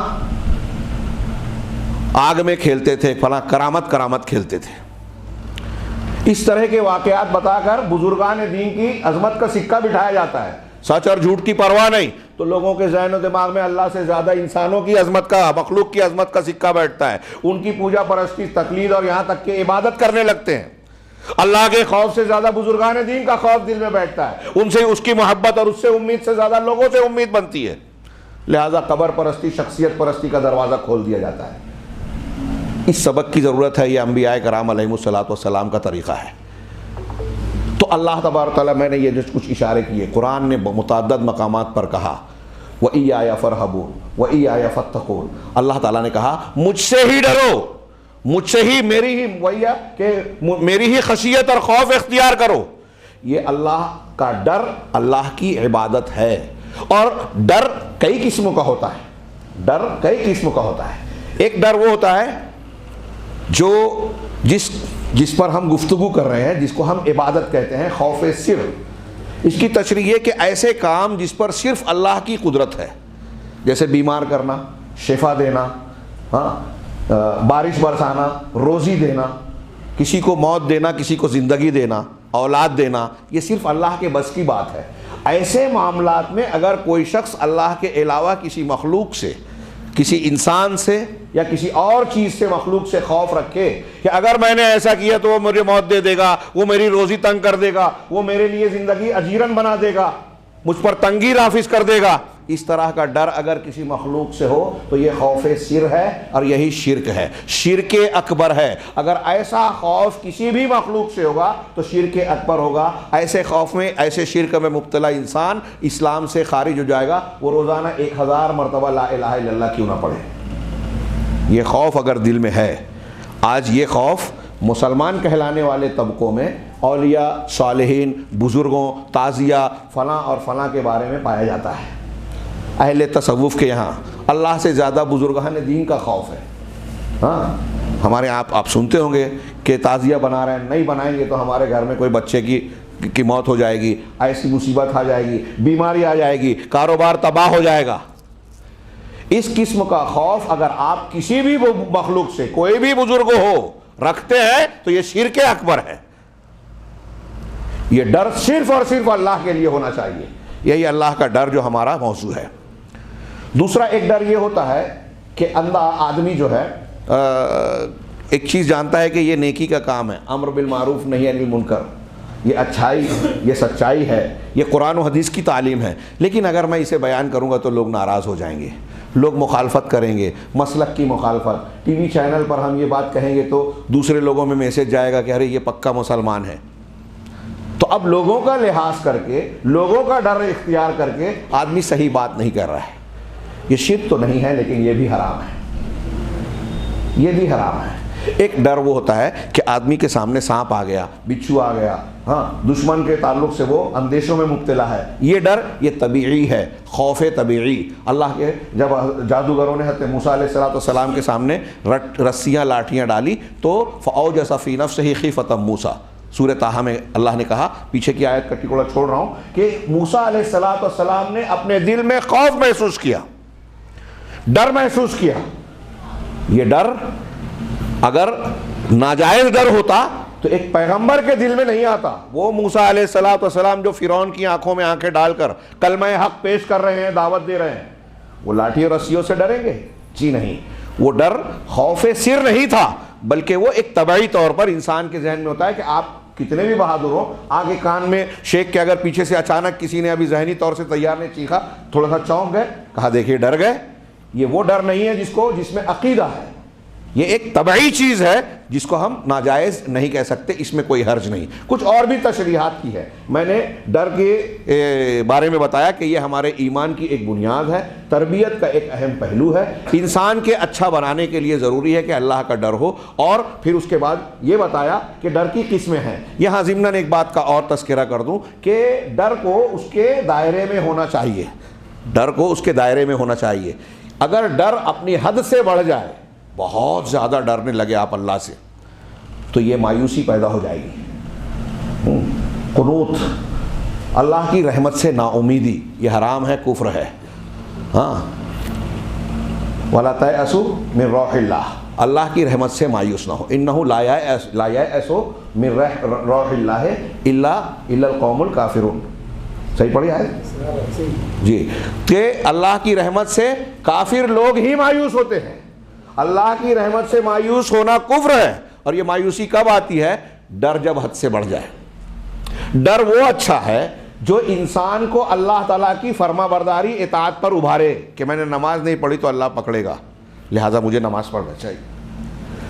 Speaker 1: आग में खेलते थे, फलां करामत खेलते थे। इस तरह के वाकयात बताकर बुजुर्गान दीन की अजमत का सिक्का बिठाया जाता है। सच और झूठ की परवाह नहीं, तो लोगों के ज़हन और दिमाग में अल्लाह से ज़्यादा इंसानों की अजमत का, मखलूक की अजमत का सिक्का बैठता है। उनकी पूजा परस्ती, तकलीद और यहाँ तक कि इबादत करने लगते हैं। अल्लाह के खौफ से ज़्यादा बुजुर्गान दीन का खौफ दिल में बैठता है, उनसे उसकी मोहब्बत और उससे उम्मीद से ज़्यादा लोगों से उम्मीद बनती है। लिहाजा कब्र परस्ती, शख्सियत परस्ती का दरवाज़ा खोल दिया जाता है। इस सबक की ज़रूरत है, ये अंबिया कराम अलैहिमुस्सलातु वस्सलाम का तरीक़ा है। तो अल्लाह तबारक तआला, मैंने ये जो कुछ इशारे किए, कुरान ने मुतअद्दिद मकामात पर कहा व इय्या फरहबून व इय्या फत्तकून। अल्लाह ताला ने कहा मुझसे ही डरो, मुझसे ही, मेरी ही वैया के मेरी ही खशियत और खौफ इख्तियार करो। ये अल्लाह का डर अल्लाह की इबादत है। और डर कई किस्मों का होता है, डर कई किस्मों का होता है। एक डर वो होता है जो जिस पर हम गुफ्तगू कर रहे हैं, जिसको हम इबादत कहते हैं, खौफ सिर। इसकी तशरीह है कि ऐसे काम जिस पर सिर्फ अल्लाह की कुदरत है, जैसे बीमार करना, शिफा देना, हाँ, बारिश बरसाना, रोज़ी देना, किसी को मौत देना, किसी को ज़िंदगी देना, औलाद देना, ये सिर्फ अल्लाह के बस की बात है। ऐसे मामलात में अगर कोई शख्स अल्लाह के अलावा किसी मखलूक से किसी इंसान से या किसी और चीज़ से, मखलूक से खौफ रखे कि अगर मैंने ऐसा किया तो वो मुझे मौत दे देगा, वो मेरी रोज़ी तंग कर देगा, वो मेरे लिए ज़िंदगी अजीरन बना देगा, मुझ पर तंगी नाफिज कर देगा। इस तरह का डर अगर किसी मखलूक से हो तो ये खौफ सिर है और यही शिरक है, शिरक अकबर है। अगर ऐसा खौफ किसी भी मखलूक से होगा तो शिरक अकबर होगा। ऐसे खौफ में, ऐसे शिरक में मुब्तला इंसान इस्लाम से खारिज हो जाएगा, वो रोज़ाना 1000 मरतबा ला इलाहा इल्लल्लाह क्यों ना पढ़े। ये खौफ अगर दिल में है, आज ये खौफ मुसलमान कहलाने वाले तबकों में औलिया, सालिहीन, बुज़ुर्गों, ताज़िया, फ़लाँ और फ़लाँ के बारे में पाया जाता है। अहले तसव्वुफ़ के यहाँ अल्लाह से ज़्यादा बुज़ुर्गान दीन का खौफ है। हाँ, हमारे आप सुनते होंगे कि ताज़िया बना रहे हैं, नहीं बनाएंगे तो हमारे घर में कोई बच्चे की मौत हो जाएगी, ऐसी मुसीबत आ जाएगी, बीमारी आ जाएगी, कारोबार तबाह हो जाएगा। इस किस्म का खौफ अगर आप किसी भी मखलूक से, कोई भी बुजुर्ग हो, रखते हैं तो ये शिरक अकबर है। ये डर सिर्फ और सिर्फ अल्लाह के लिए होना चाहिए। यही अल्लाह का डर जो हमारा मौजू है। दूसरा एक डर ये होता है कि आदमी जो है एक चीज़ जानता है कि ये नेकी का काम है, अम्र बिल मारूफ नही अनिल मुनकर, ये अच्छाई, ये सच्चाई है, ये कुरान और हदीस की तालीम है। लेकिन अगर मैं इसे बयान करूँगा तो लोग नाराज़ हो जाएंगे, लोग मुखालफत करेंगे, मसलक की मुखालफत। टीवी चैनल पर हम ये बात कहेंगे तो दूसरे लोगों में मैसेज जाएगा कि अरे ये पक्का मुसलमान है। तो अब लोगों का लिहाज करके, लोगों का डर इख्तियार करके आदमी सही बात नहीं कर रहा है। ये शिर्क तो नहीं है लेकिन ये भी हराम है, ये भी हराम है। एक डर वो होता है कि आदमी के सामने सांप आ गया, बिच्छू आ गया, हाँ, दुश्मन के ताल्लुक से वो अंदेशों में मुब्तला है। ये डर, ये तबीई है, खौफ तबीई। अल्लाह के जब जादूगरों ने हज़रत मूसा अलैहिस्सलाम के सामने रस्सियाँ, लाठियाँ डाली तो फ़औजस फ़ी नफ़्सिही ख़ीफ़तम मूसा, सूरह ताहा में अल्लाह ने कहा, पीछे की आयत का टिकोड़ा छोड़ रहा हूँ, कि मूसा अलैहिस्सलाम ने अपने दिल में खौफ महसूस किया, डर महसूस किया। ये डर अगर नाजायज़ डर होता तो एक पैगंबर के दिल में नहीं आता। वो मूसा अलैहिस्सलाम जो फ़िरौन की आंखों में आंखें डालकर कलमा हक पेश कर रहे हैं, दावत दे रहे हैं, वो लाठी और रस्सियों से डरेंगे? जी नहीं। वो डर खौफ सिर नहीं था, बल्कि वो एक तबाई तौर पर इंसान के जहन में होता है कि आप कितने भी बहादुर हो, आगे कान में शेख के अगर पीछे से अचानक किसी ने अभी जहनी तौर से तैयार ने चीखा, थोड़ा सा चौंक गए, कहा देखिए डर गए। ये वो डर नहीं है जिसमें अकीदा है। ये एक तबाई चीज़ है जिसको हम नाजायज़ नहीं कह सकते, इसमें कोई हर्ज नहीं। कुछ और भी तशरीहात की है। मैंने डर के बारे में बताया कि ये हमारे ईमान की एक बुनियाद है, तरबियत का एक अहम पहलू है। इंसान के अच्छा बनाने के लिए ज़रूरी है कि अल्लाह का डर हो। और फिर उसके बाद ये बताया कि डर की किस्में हैं। यहाँ ज़िम्नन एक बात का और तस्करा कर दूँ कि डर को उसके दायरे में होना चाहिए, डर को उसके दायरे में होना चाहिए। अगर डर अपनी हद से बढ़ जाए, बहुत ज़्यादा डरने लगे आप अल्लाह से, तो ये मायूसी पैदा हो जाएगी। कुनूत, अल्लाह की रहमत से नाउमीदी, ये हराम है, कुफ्र है। हाँ, वला तयअसू मिन रौहिल्लाह, अल्लाह की रहमत से मायूस ना हो। इन्नहु ला ययअसू मिन रौहिल्लाह इल्लल कौमुल काफिरून। सही पढ़ी है जी, कि अल्लाह की रहमत से काफिर लोग ही मायूस होते हैं। अल्लाह की रहमत से मायूस होना कुफ्र है। और ये मायूसी कब आती है? डर जब हद से बढ़ जाए। डर वो अच्छा है जो इंसान को अल्लाह ताला की फर्माबरदारी, इताअत पर उभारे कि मैंने नमाज नहीं पढ़ी तो अल्लाह पकड़ेगा, लिहाजा मुझे नमाज पढ़ना चाहिए।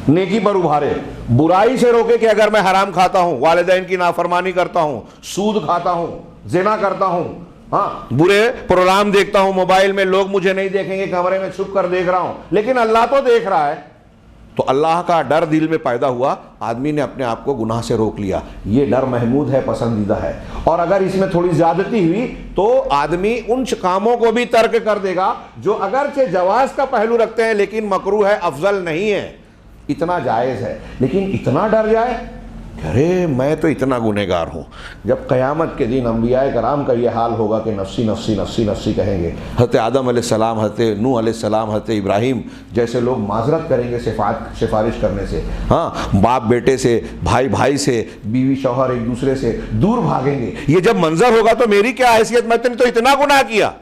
Speaker 1: नेकी पर उभारे, बुराई से रोके कि अगर मैं हराम खाता हूँ, वालिदैन की नाफरमानी करता हूँ, सूद खाता हूँ, जिना करता हूँ, हाँ, बुरे प्रोग्राम देखता हूं मोबाइल में, लोग मुझे नहीं देखेंगे, कमरे में छुप कर देख रहा हूं, लेकिन अल्लाह तो देख रहा है, तो अल्लाह का डर दिल में पैदा हुआ, आदमी ने अपने आप को गुनाह से रोक लिया। ये डर महमूद है, पसंदीदा है। और अगर इसमें थोड़ी ज्यादती हुई तो आदमी उन कामों को भी तर्क कर देगा जो अगरचे जवाज का पहलू रखते हैं लेकिन मकरूह है, अफजल नहीं है। इतना जायज़ है, लेकिन इतना डर जाए, अरे मैं तो इतना गुनहगार हूँ। जब क़यामत के दिन अंबियाए कराम का ये हाल होगा कि नफ्सी नफ्सी नफ्सी नफ्सी कहेंगे, हज़रत आदम अलैहिस्सलाम, हज़रत नूह अलैहिस्सलाम, हज़रत इब्राहीम जैसे लोग माजरत करेंगे सिफारिश करने से, हाँ, बाप बेटे से, भाई भाई से, बीवी शौहर एक दूसरे से दूर भागेंगे। ये जब मंजर होगा तो मेरी क्या हैसियत, मैंने तो इतना गुनाह किया।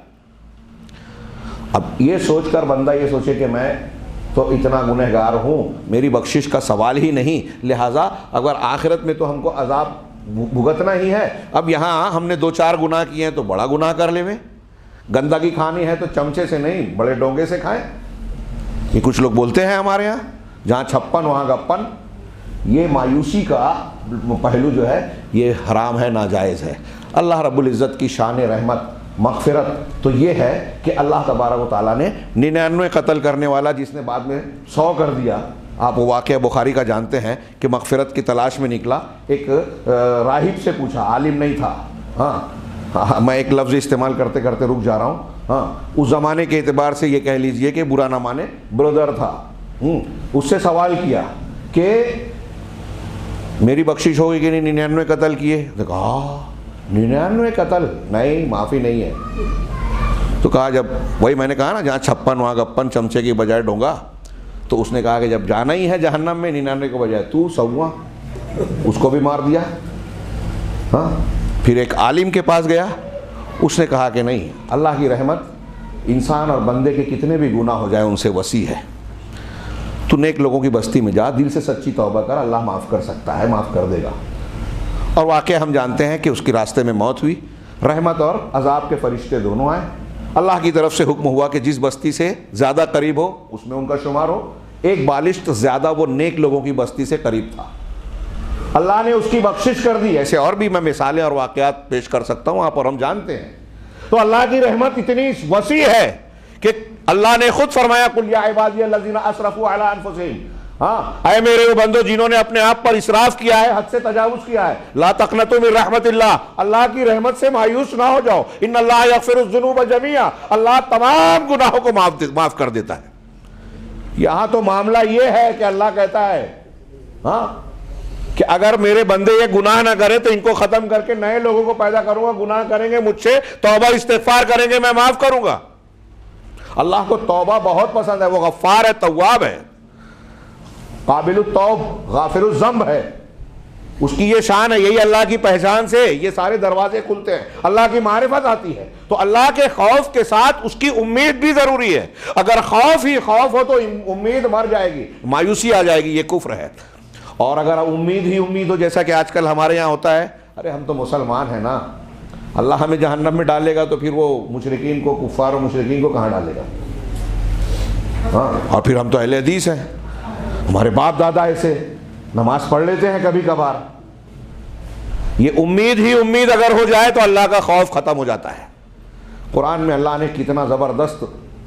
Speaker 1: अब ये सोचकर बंदा ये सोचे कि मैं तो इतना गुनहगार हूँ, मेरी बख्शिश का सवाल ही नहीं, लिहाजा अगर आखिरत में तो हमको अजाब भुगतना ही है। अब यहाँ हमने 2-4 गुनाह किए हैं तो बड़ा गुनाह कर लेवे, गंदगी खानी है तो चमचे से नहीं बड़े डोंगे से खाएं। ये कुछ लोग बोलते हैं हमारे यहाँ, जहाँ छप्पन वहाँ गप्पन। ये मायूसी का पहलू जो है ये हराम है, नाजायज़ है। अल्लाह रब्बुल इज़्ज़त की शान रहमत मग़फ़िरत तो ये है कि अल्लाह तबारक व तआला ने 99 कत्ल करने वाला जिसने बाद में 100 कर दिया, आप वो वाक़या बुखारी का जानते हैं कि मग़फ़िरत की तलाश में निकला, एक राहिब से पूछा, आलिम नहीं था। हाँ, मैं एक लफ्ज़ इस्तेमाल करते करते रुक जा रहा हूँ। हाँ, उस ज़माने के एतबार से ये कह लीजिए कि बुरा ना माने ब्रदर था। उससे सवाल किया कि मेरी बख्शिश होगी कि नहीं, 99 कत्ल किए? तो कहा 99 कत्ल नहीं, माफ़ी नहीं है। तो कहा जब, वही मैंने कहा ना, जहाँ छप्पन वहाँ गप्पन, चमचे की बजाय डोंगा। तो उसने कहा कि जब जाना ही है जहन्नम में 99 के बजाय तू 100वां, उसको भी मार दिया। हाँ, फिर एक आलिम के पास गया, उसने कहा कि नहीं, अल्लाह की रहमत इंसान और बंदे के कितने भी गुनाह हो जाए उनसे वसी है। तू नेक लोगों की बस्ती में जा, दिल से सच्ची तौबा कर, अल्लाह माफ़ कर सकता है, माफ़ कर देगा। और वाक़या हम जानते हैं कि उसके रास्ते में मौत हुई। रहमत और अजाब के फरिश्ते दोनों आए। अल्लाह की तरफ से हुक्म हुआ कि जिस बस्ती से ज़्यादा करीब हो उसमें उनका शुमार हो। एक बालिश्त ज़्यादा वो नेक लोगों की बस्ती से करीब था, अल्लाह ने उसकी बख्शिश कर दी। ऐसे और भी मैं मिसालें और वाक़यात पेश कर सकता हूँ, आप और हम जानते हैं। तो अल्लाह की रहमत इतनी वसी है कि अल्लाह ने खुद फरमाया, कुल या इबादियल्लज़ीना असरफू अला अनफुसिहिम, हाँ, ऐ मेरे वो बंदो जिन्होंने अपने आप पर इसराफ किया है, हद से तजावुज किया है, ला तक़नतू मिन रहमतिल्लाह, अल्लाह की रहमत से मायूस ना हो जाओ। इन्नल्लाह यग़फ़िरुज़्ज़ुनूब जमीआ, अल्लाह तमाम गुनाहों को माफ कर देता है। यहाँ तो मामला ये है कि अल्लाह कहता है हाँ कि अगर मेरे बंदे ये गुनाह ना करें तो इनको खत्म करके नए लोगों को पैदा करूंगा, गुनाह करेंगे मुझसे, तौबा इस्तिग़फ़ार करेंगे, मैं माफ करूंगा। अल्लाह को तौबा बहुत पसंद है, वो गफ्फार है, तव्वाब है, काबिलुत तौब, गाफिरुज़ ज़ंब है। उसकी ये शान है, यही अल्लाह की पहचान से ये सारे दरवाजे खुलते हैं, अल्लाह की मारिफत आती है। तो अल्लाह के खौफ के साथ उसकी उम्मीद भी जरूरी है। अगर खौफ ही खौफ हो तो उम्मीद मर जाएगी, मायूसी आ जाएगी, ये कुफ्र है। और अगर उम्मीद ही उम्मीद हो, जैसा कि आजकल हमारे यहाँ होता है, अरे हम तो मुसलमान हैं ना, अल्लाह हमें जहन्नम में डालेगा तो फिर वो मुशरिकीन को, कुफ्फार और मुशरिकीन को कहाँ डालेगा? हाँ, और फिर हम तो अहले हदीस हैं, हमारे बाप दादा ऐसे नमाज पढ़ लेते हैं कभी कभार। ये उम्मीद ही उम्मीद अगर हो जाए तो अल्लाह का खौफ खत्म हो जाता है। कुरान में अल्लाह ने कितना ज़बरदस्त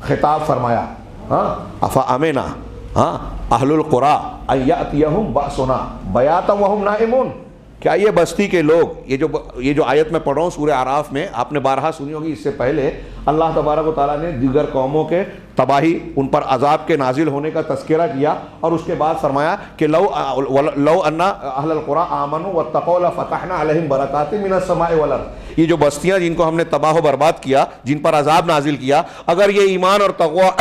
Speaker 1: खिताब फरमाया, हाँ, अफ़ा अमीना, हाँ, अहलुल कुरा अय्यातियहुम बासुना बयातम वहुम नाइमून, क्या ये बस्ती के लोग, ये जो आयत में पढ़ रहा हूँ सूरह आराफ में, आपने बारहा सुनी होगी। इससे पहले अल्लाह तबारक व तआला ने दीगर कौमों के तबाही, उन पर अजाब के नाजिल होने का तज़किरा किया और उसके बाद फरमाया कि लौ अन्ना अहलल कुरा आमनू वत्तक़ौ लफ़तहना अलैहिम बरकातिम मिनस समाई वल अर्ज़, ये जो बस्तियाँ जिनको हमने तबाह बर्बाद किया, जिन पर अजाब नाजिल किया, अगर ये ईमान और तक़वा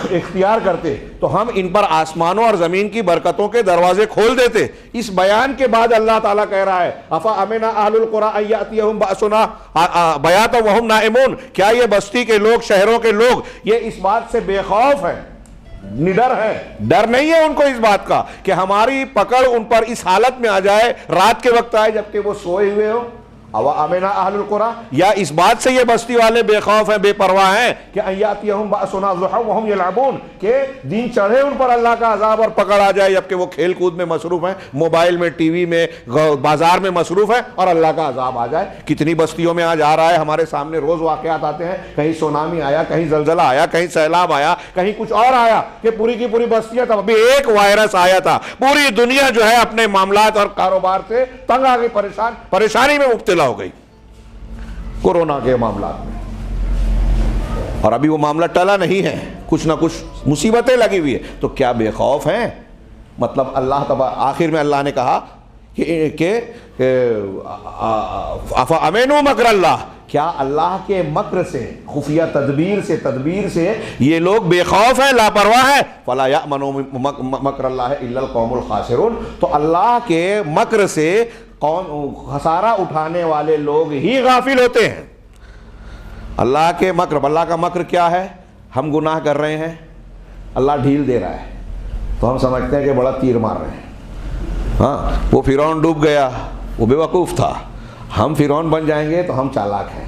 Speaker 1: इख्तियार करते तो हम इन पर आसमानों और ज़मीन की बरकतों के दरवाजे खोल देते। इस बयान के बाद अल्लाह ताला कह रहा है, अफ़ा अमिना अहलुल कुरा अय्यातियहुम बासुना बयातम वहुम नाइमून, क्या ये बस्ती के लोग, शहरों के लोग ये इस बात से बेखौफ है, निडर है? डर नहीं है उनको इस बात का कि हमारी पकड़ उन पर इस हालत में आ जाए, रात के वक्त आए जबकि वो सोए हुए हो। अवा अमीना अहलुल कुरा, या इस बात से ये बस्ती वाले बेखौफ हैं, बेपरवाह हैं कि अय्यातियहुम बासुना ज़ुहा वहुम यलअबून, के दिन चढ़े उन पर अल्लाह का अजाब और पकड़ आ जाए जबकि वो खेल कूद में मसरूफ हैं, मोबाइल में, टीवी में, बाजार में मसरूफ है और अल्लाह का अजाब आ जाए। कितनी बस्तियों में आज आ रहा है, हमारे सामने रोज वाक़यात आते हैं, कहीं सुनामी आया, कहीं जलजला आया, कहीं सैलाब आया, कहीं कुछ और आया कि पूरी की पूरी बस्तियां, तब अभी एक वायरस आया था, पूरी दुनिया जो है अपने मामलात और कारोबार से तंग आ गई, परेशानी में मुब्तला हो गई कोरोना के मामला में। और अभी वो मामला टला नहीं है, कुछ ना कुछ मुसीबतें लगी हुई है। तो क्या बेखौफ हैं? मतलब अल्लाह तबा, आखिर में अल्लाह ने कहा कि अफ़ा अमीनु मकर अल्लाह, क्या अल्लाह के मक्र से, खुफिया तदबीर से ये लोग बेखौफ हैं, लापरवाह हैं? फला यअमनु मकर अल्लाह इल्लल कौमुल खासिरून, तो अल्लाह के मक्र से कौन खसारा उठाने वाले लोग ही गाफिल होते हैं। अल्लाह के मक्र, अल्लाह का मक्र क्या है? हम गुनाह कर रहे हैं, अल्लाह ढील दे रहा है, तो हम समझते हैं कि बड़ा तीर मार रहे हैं। हाँ, वो फिरौन डूब गया, वो बेवकूफ़ था, हम फिरौन बन जाएंगे तो हम चालाक हैं।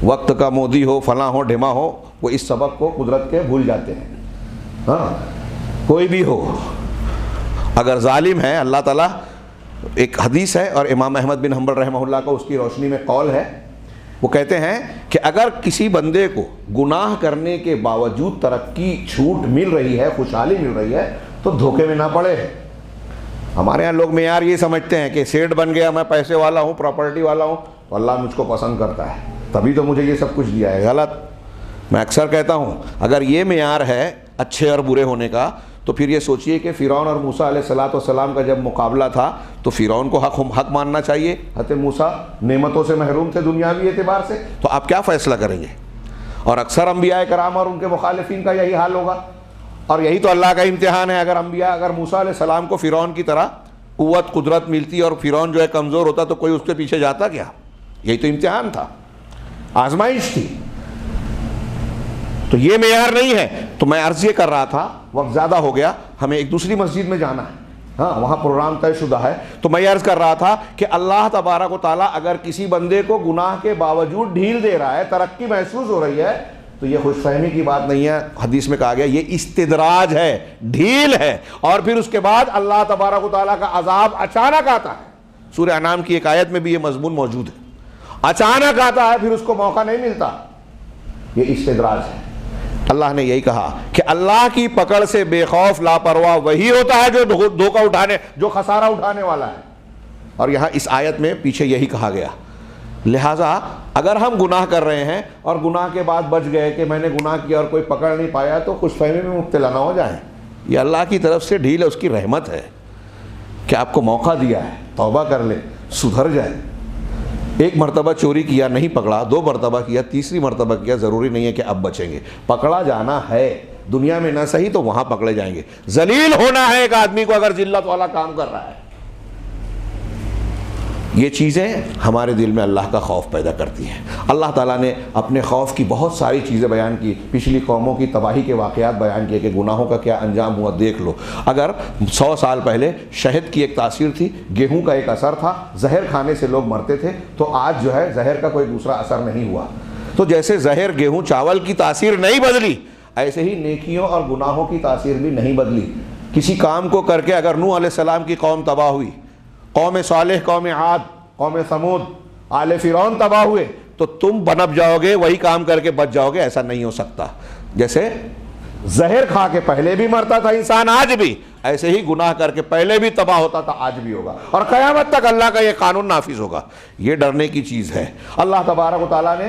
Speaker 1: वक्त का मोदी हो, फला हो, ढिमा हो, वो इस सबक को कुदरत के भूल जाते हैं। हाँ, कोई भी हो, अगर जालिम है, अल्लाह ताला, एक हदीस है और इमाम अहमद बिन हम्बल रहमहुल्लाह का उसकी रोशनी में कौल है, वो कहते हैं कि अगर किसी बंदे को गुनाह करने के बावजूद तरक्की, छूट मिल रही है, खुशहाली मिल रही है, तो धोखे में ना पड़े। हमारे यहाँ लोग मेयार ये समझते हैं कि सेठ बन गया, मैं पैसे वाला हूँ, प्रॉपर्टी वाला हूँ, तो अल्लाह मुझको पसंद करता है, तभी तो मुझे ये सब कुछ दिया है। गलत। मैं अक्सर कहता हूँ, अगर ये मेयार है अच्छे और बुरे होने का, तो फिर ये सोचिए कि फ़िरौन और मूसा अलैहिस्सलाम का जब मुकाबला था तो फ़िरौन को हक मानना चाहिए। हज़रत मूसा नेमतों से महरूम थे दुनियावी एतबार से, तो आप क्या फ़ैसला करेंगे? और अक्सर अंबिया कराम और उनके मुखालिफिन का यही हाल होगा। और यही तो अल्लाह का इम्तिहान है। अगर मूसा अलैहिस्सलाम को फ़िरौन की तरह क़ुव्वत कुदरत मिलती और फ़िरौन जो है कमज़ोर होता, तो कोई उसके पीछे जाता क्या? यही तो इम्तिहान था, आजमाइश थी। तो ये मेयार नहीं है। तो मैं अर्ज़ ये कर रहा था, वक्त ज़्यादा हो गया, हमें एक दूसरी मस्जिद में जाना है, हाँ, वहाँ प्रोग्राम तयशुदा है। तो मैं अर्ज़ कर रहा था कि अल्लाह तबारक व तआला अगर किसी बंदे को गुनाह के बावजूद ढील दे रहा है, तरक्की महसूस हो रही है, तो ये खुशफहमी की बात नहीं है। हदीस में कहा गया ये इस्तिदराज है, ढील है। और फिर उसके बाद अल्लाह तबारक व तआला का अजाब अचानक आता है। सूरह अनाम की एक आयत में भी ये मजमून मौजूद है। अचानक आता है, फिर उसको मौका नहीं मिलता। ये इस्तिदराज है। अल्लाह ने यही कहा कि अल्लाह की पकड़ से बेखौफ लापरवाह वही होता है जो धोखा उठाने, जो खसारा उठाने वाला है। और यहाँ इस आयत में पीछे यही कहा गया। लिहाजा अगर हम गुनाह कर रहे हैं और गुनाह के बाद बच गए कि मैंने गुनाह किया और कोई पकड़ नहीं पाया, तो खुशफहमी में मुब्तला ना हो जाए। ये अल्लाह की तरफ से ढील है, उसकी रहमत है कि आपको मौका दिया है, तौबा कर ले, सुधर जाए। एक मरतबा चोरी किया, नहीं पकड़ा, 2 मरतबा किया, तीसरी मरतबा किया, ज़रूरी नहीं है कि अब बचेंगे। पकड़ा जाना है, दुनिया में ना सही तो वहाँ पकड़े जाएंगे। जलील होना है एक आदमी को अगर जिल्लत वाला काम कर रहा है। ये चीज़ें हमारे दिल में अल्लाह का खौफ पैदा करती हैं। अल्लाह ताला ने अपने खौफ की बहुत सारी चीज़ें बयान की, पिछली कौमों की तबाही के वाक़यात बयान किए कि गुनाहों का क्या अंजाम हुआ, देख लो। अगर 100 साल पहले शहद की एक तासीर थी, गेहूं का एक असर था, जहर खाने से लोग मरते थे, तो आज जो है जहर का कोई दूसरा असर नहीं हुआ। तो जैसे जहर, गेहूँ, चावल की तासीर नहीं बदली, ऐसे ही नेकियों और गुनाहों की तासीर भी नहीं बदली। किसी काम को करके अगर नूह अलैहिस्सलाम की कौम तबाह हुई, कौम सालेह, कौम आद, कौम समूद, आले फिरौन तबाह हुए, तो तुम बनब जाओगे, वही काम करके बच जाओगे? ऐसा नहीं हो सकता। जैसे जहर खा के पहले भी मरता था इंसान, आज भी ऐसे ही गुनाह करके पहले भी तबाह होता था, आज भी होगा, और क़यामत तक अल्लाह का ये कानून नाफिज होगा। ये डरने की चीज़ है। अल्लाह तबारक व तआला ने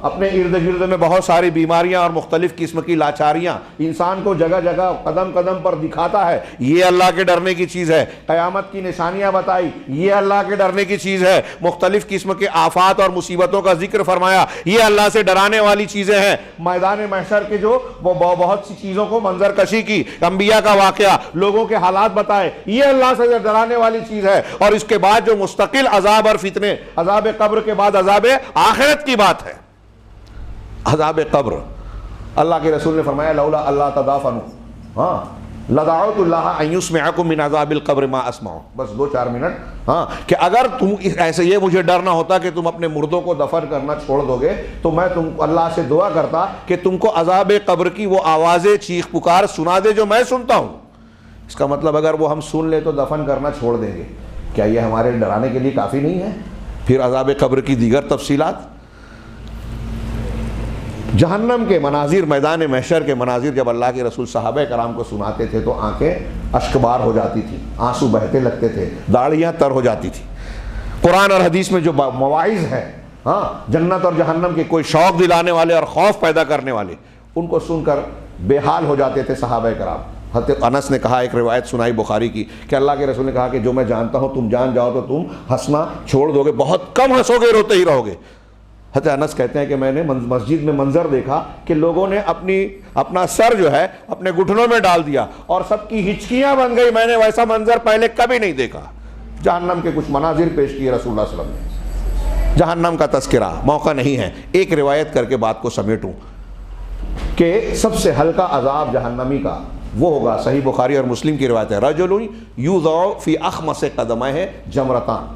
Speaker 1: अपने इर्द गिर्द में बहुत सारी बीमारियां और मुख्तलिफ किस्म की लाचारियां इंसान को जगह जगह कदम कदम पर दिखाता है। ये अल्लाह के डरने की चीज़ है। क़यामत की निशानियां बताई, ये अल्लाह के डरने की चीज़ है। मुख्तलिफ किस्म के आफात और मुसीबतों का जिक्र फरमाया, ये अल्लाह से डराने वाली चीज़ें हैं। मैदान महशर के जो वो बहुत सी चीज़ों को मंजर कशी की, अंबिया का वाक़या, लोगों के हालात बताए, ये अल्लाह से डराने वाली चीज है। और इसके बाद जो मुस्तकिल अजाब और फितने, अजाब कब्र के बाद अजाब आखिरत की बात है। अजाब कब्र, अल्लाह के रसूल ने फरमाया, लौला अल्लाह तदाफनु, हाँ, लदाउतुल्लाह अन युस्मिअकुम मिन अजाबिल कब्र मा अस्माउ। बस 2-4 मिनट, हाँ, कि अगर तुम ऐसे, ये मुझे डर ना होता कि तुम अपने मुर्दों को दफन करना छोड़ दोगे, तो मैं तुम अल्लाह से दुआ करता कि तुमको अजाब कब्र की वो आवाज़ें, चीख पुकार सुना दे जो मैं सुनता हूँ। इसका मतलब अगर वो हम सुन ले तो दफन करना छोड़ देंगे। क्या ये हमारे डराने के लिए काफ़ी नहीं है? फिर अजाब कब्र की दीगर तफसीलात, जहन्नम के मनाजिर, मैदान महशर के मनाजिर जब अल्लाह के रसूल सहाबा कराम को सुनाते थे तो आंखें अश्कबार हो जाती थी, आंसू बहते लगते थे, दाढ़ियाँ तर हो जाती थी। कुरान और हदीस में जो मवाइज़ हैं, हाँ, जन्नत और जहन्नम के कोई शौक़ दिलाने वाले और खौफ पैदा करने वाले, उनको सुनकर बेहाल हो जाते थे सहाबा कराम। हज़रत अनस ने कहा, एक रिवायत सुनाई बुखारी की, कि अल्लाह के रसूल ने कहा कि जो मैं जानता हूँ तुम जान जाओ तो तुम हंसना छोड़ दोगे, बहुत कम हंसोगे, रोते ही रहोगे। हज़रत अनस कहते हैं कि मैंने मस्जिद में मंजर देखा कि लोगों ने अपना सर जो है अपने घुटनों में डाल दिया और सबकी हिचकियाँ बन गई। मैंने वैसा मंजर पहले कभी नहीं देखा। जहन्नम के कुछ मनाजिर पेश किए रसूलुल्लाह सल्लल्लाहु अलैहि वसल्लम ने। जहन्नम का तस्करा मौका नहीं है। एक रिवायत करके बात को समेटूं कि सबसे हल्का अजाब जहन्नमी का वो होगा, सही बुखारी और मुस्लिम की रिवायत है, रजुलुन युज़अ फी अख़मस क़दमैहि जमरतान,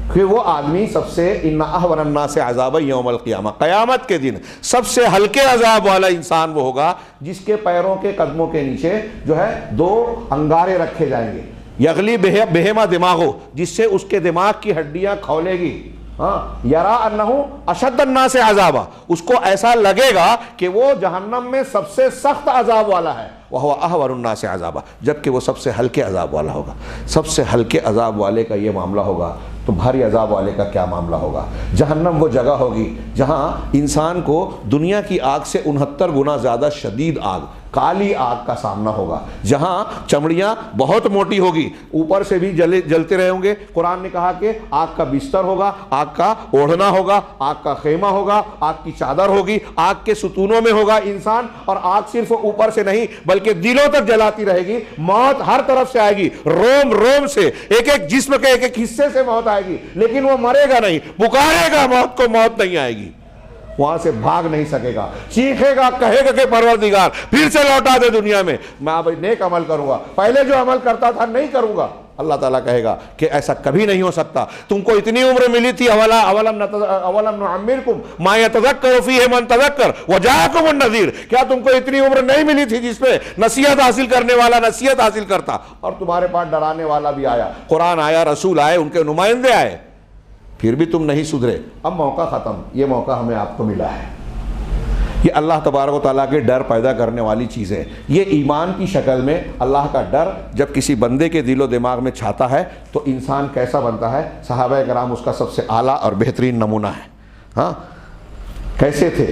Speaker 1: कि वो आदमी सबसे इन्ना अहवन नास अज़ाब यौमल क़ियामा, क़यामत के दिन सबसे हल्के अजाब वाला इंसान वो होगा जिसके पैरों के कदमों के नीचे जो है 2 अंगारे रखे जाएंगे, यगली बेहमा दिमागो, जिससे उसके दिमाग की हड्डियां खौलेगी। हाँ, यरा अन्नहु अशद्द अन्नास अज़ाबा, उसको ऐसा लगेगा कि वो जहन्नम में सबसे सख्त अजाब वाला है, वह अहवन नास अज़ाबा, जबकि वो सबसे हल्के अजाब वाला होगा। सबसे हल्के अजाब वाले का ये मामला होगा तो भारी अजाब वाले का क्या मामला होगा। जहन्नम वो जगह होगी जहाँ इंसान को दुनिया की आग से 69 गुना ज़्यादा शदीद आग, काली आग का सामना होगा, जहाँ चमड़ियाँ बहुत मोटी होगी, ऊपर से भी जलते रहेंगे। कुरान ने कहा कि आग का बिस्तर होगा, आग का ओढ़ना होगा, आग का खेमा होगा, आग की चादर होगी, आग के सुतूनों में होगा इंसान, और आग सिर्फ ऊपर से नहीं बल्कि दिलों तक जलाती रहेगी। मौत हर तरफ से आएगी, रोम रोम से, एक एक जिस्म के एक एक हिस्से से मौत आएगी, लेकिन वो मरेगा नहीं, पुकारेगा मौत को, मौत नहीं आएगी, वहां से भाग नहीं सकेगा, चीखेगा, कहेगा कि परवरदिगार फिर से लौटा दे दुनिया में, मैं अब नेक अमल करूंगा, पहले जो अमल करता था नहीं करूंगा। अल्लाह ताला कहेगा कि ऐसा कभी नहीं हो सकता, तुमको इतनी उम्र मिली थी, अवलम नुअम्मिरकुम मा यतज़क्करु फीहि मन तज़क्कर व जाअकुमुन नज़ीर, क्या तुमको इतनी उम्र नहीं मिली थी जिसपे नसीहत हासिल करने वाला नसीहत हासिल करता, और तुम्हारे पास डराने वाला भी आया, कुरान आया, रसूल आए, उनके नुमाइंदे आए, फिर भी तुम नहीं सुधरे। अब मौका ख़त्म, ये मौका हमें आपको मिला है। ये अल्लाह तबारक व तआला के डर पैदा करने वाली चीज़ है। ये ईमान की शक्ल में अल्लाह का डर जब किसी बंदे के दिलो दिमाग में छाता है तो इंसान कैसा बनता है। सहाबा कराम उसका सबसे आला और बेहतरीन नमूना है। हाँ, कैसे थे,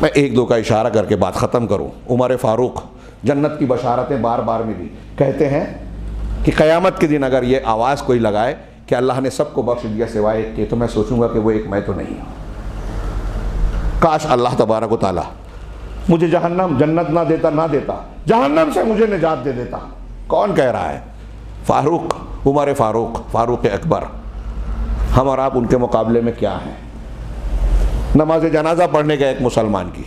Speaker 1: मैं एक दो का इशारा करके बात ख़त्म करूँ। उमर फ़ारूक, जन्नत की बशारतें बार बार मिली, कहते हैं कि क़यामत के दिन अगर ये आवाज़ कोई लगाए कि अल्लाह ने सबको बख्श दिया सिवाय एक के, तो मैं सोचूंगा कि वो एक मैं तो नहीं हूँ। काश अल्लाह तबारक व तआला मुझे जन्नत ना देता, जहन्नम से मुझे निजात दे देता। कौन कह रहा है? फ़ारूक, उमर फ़ारूक, फ़ारूक अकबर। हम और आप उनके मुकाबले में क्या हैं? नमाज जनाजा पढ़ने गए एक मुसलमान की,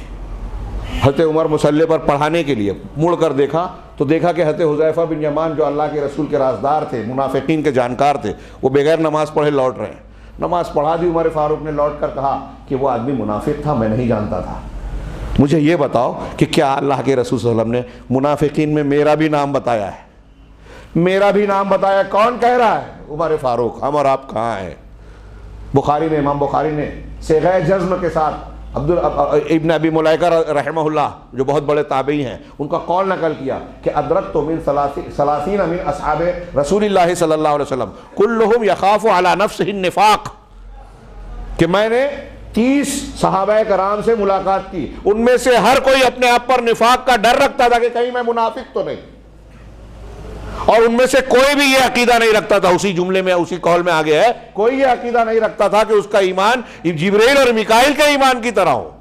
Speaker 1: हज़रत उमर मुसल्ले पर पढ़ाने के लिए मुड़ कर देखा तो देखा कि हज़रत हुज़ैफ़ा बिन यमान जो अल्लाह के रसूल के राज़दार थे, मुनाफ़िकीन के जानकार थे, वो बगैर नमाज़ पढ़े लौट रहे हैं। नमाज़ पढ़ा दी, उमर फ़ारूक ने लौट कर कहा कि वो आदमी मुनाफिक था, मैं नहीं जानता था। मुझे ये बताओ कि क्या अल्लाह के रसूल सल्लल्लाहु अलैहि वसल्लम ने मुनाफिकीन में मेरा भी नाम बताया है? मेरा भी नाम बताया। कौन कह रहा है? उमर फ़ारूक। हम और आप कहाँ हैं? बुखारी ने, इमाम बुखारी ने सेग़े जज़्म के साथ अब्दुल इब्न अबी मुलाइका रहमहुल्लाह, जो बहुत बड़े ताबई हैं, उनका कौल नकल किया कि अदरकतु मिन सलासीन मिन अस्हाबे रसूलिल्लाह सल्लल्लाहु अलैहि वसल्लम कुल्लुहुम यखाफु अला नफ्सिहि निफाक, कि मैंने 30 सहाबाए कराम से मुलाकात की, उनमें से हर कोई अपने आप पर निफाक का डर रखता था कि कहीं मैं मुनाफिक तो नहीं, और उनमें से कोई भी ये अकीदा नहीं रखता था, उसी जुमले में, उसी कौल में आगे है, कोई ये अकीदा नहीं रखता था कि उसका ईमान जिब्रील और मिकाइल के ईमान की तरह हो,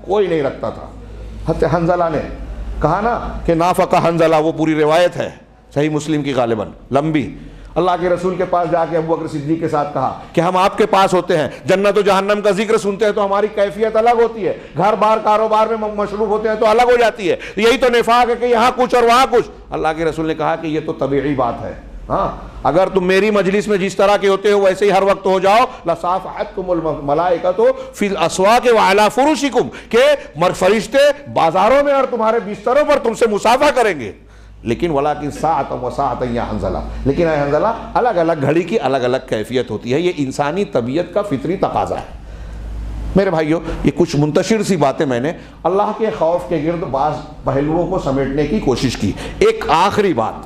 Speaker 1: कोई नहीं रखता था। हज़रत हंज़ला ने कहा ना कि नाफ़क़ा हंज़ला, वो पूरी रिवायत है सही मुस्लिम की गालिबन लंबी। अल्लाह के रसूल के पास जाके अबू बकर सिद्दीक़ के साथ कहा कि हम आपके पास होते हैं, जन्नत और जहन्नम का जिक्र सुनते हैं तो हमारी कैफियत अलग होती है, घर बार कारोबार में मशरूफ होते हैं तो अलग हो जाती है। यही तो निफाक है कि यहाँ कुछ और वहाँ कुछ। अल्लाह के रसूल ने कहा कि ये तो तबीई बात है। हाँ, अगर तुम मेरी मजलिस में जिस तरह के होते हो वैसे ही हर वक्त हो जाओ, लसाफ़हतकुमुल मलाइकतु फिल अस्वाक़ि व अला फ़ुरूशिकुम, के फरिश्ते बाजारों में और तुम्हारे बिस्तरों पर तुमसे मुसाफा करेंगे। लेकिन वलाकिन साअतन व साअतन या हंज़ला, लेकिन हंज़ला अलग अलग घड़ी की अलग अलग कैफियत होती है। ये इंसानी तबीयत का फितरी तकाजा है। मेरे भाइयों, ये कुछ मुंतशिर सी बातें मैंने अल्लाह के खौफ के गिर्द बाज़ पहलुओं को समेटने की कोशिश की। एक आखिरी बात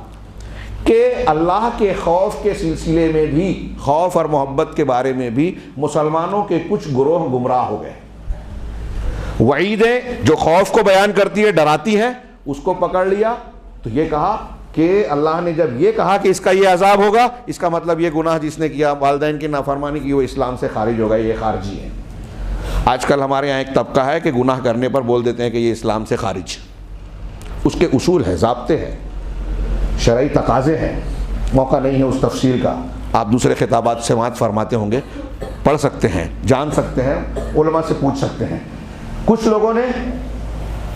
Speaker 1: कि अल्लाह के खौफ के सिलसिले में भी, खौफ और मोहब्बत के बारे में भी मुसलमानों के कुछ गुरोह गुमराह हो गए। वईदें जो खौफ को बयान करती है, डराती है, उसको पकड़ लिया तो ये कहा कि अल्लाह ने जब ये कहा कि इसका ये अजाब होगा, इसका मतलब ये गुनाह जिसने किया, वालिदैन की नाफरमानी की, वो इस्लाम से खारिज होगा, ये खारजी है। आजकल हमारे यहाँ एक तबका है कि गुनाह करने पर बोल देते हैं कि ये इस्लाम से खारिज। उसके उसूल है, ज़ाब्ते हैं, शरई तकाज़े हैं, मौका नहीं है उस तफसील का। आप दूसरे खिताबात समाअत फरमाते होंगे, पढ़ सकते हैं, जान सकते हैं, उलमा से पूछ सकते हैं। कुछ लोगों ने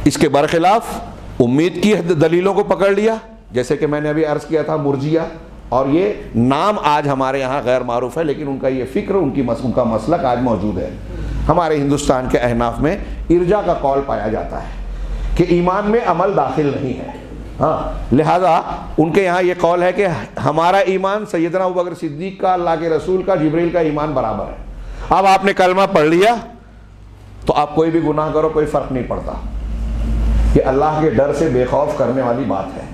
Speaker 1: इसके बरखिलाफ उम्मीद की दलीलों को पकड़ लिया, जैसे कि मैंने अभी अर्ज़ किया था मुर्जिया, और ये नाम आज हमारे यहाँ गैर मारूफ है, लेकिन उनका ये फ़िक्र, उनका मसलक आज मौजूद है। हमारे हिंदुस्तान के अहनाफ में इर्जा का कौल पाया जाता है कि ईमान में अमल दाखिल नहीं है। हाँ, लिहाजा उनके यहाँ ये कौल है कि हमारा ईमान सैयदना अबू बकर सिद्दीक का, अल्लाह के रसूल का, जिब्रील का ईमान बराबर है। अब आपने कलमा पढ़ लिया तो आप कोई भी गुनाह करो, कोई फ़र्क नहीं पड़ता। ये अल्लाह के डर से बेखौफ करने वाली बात है,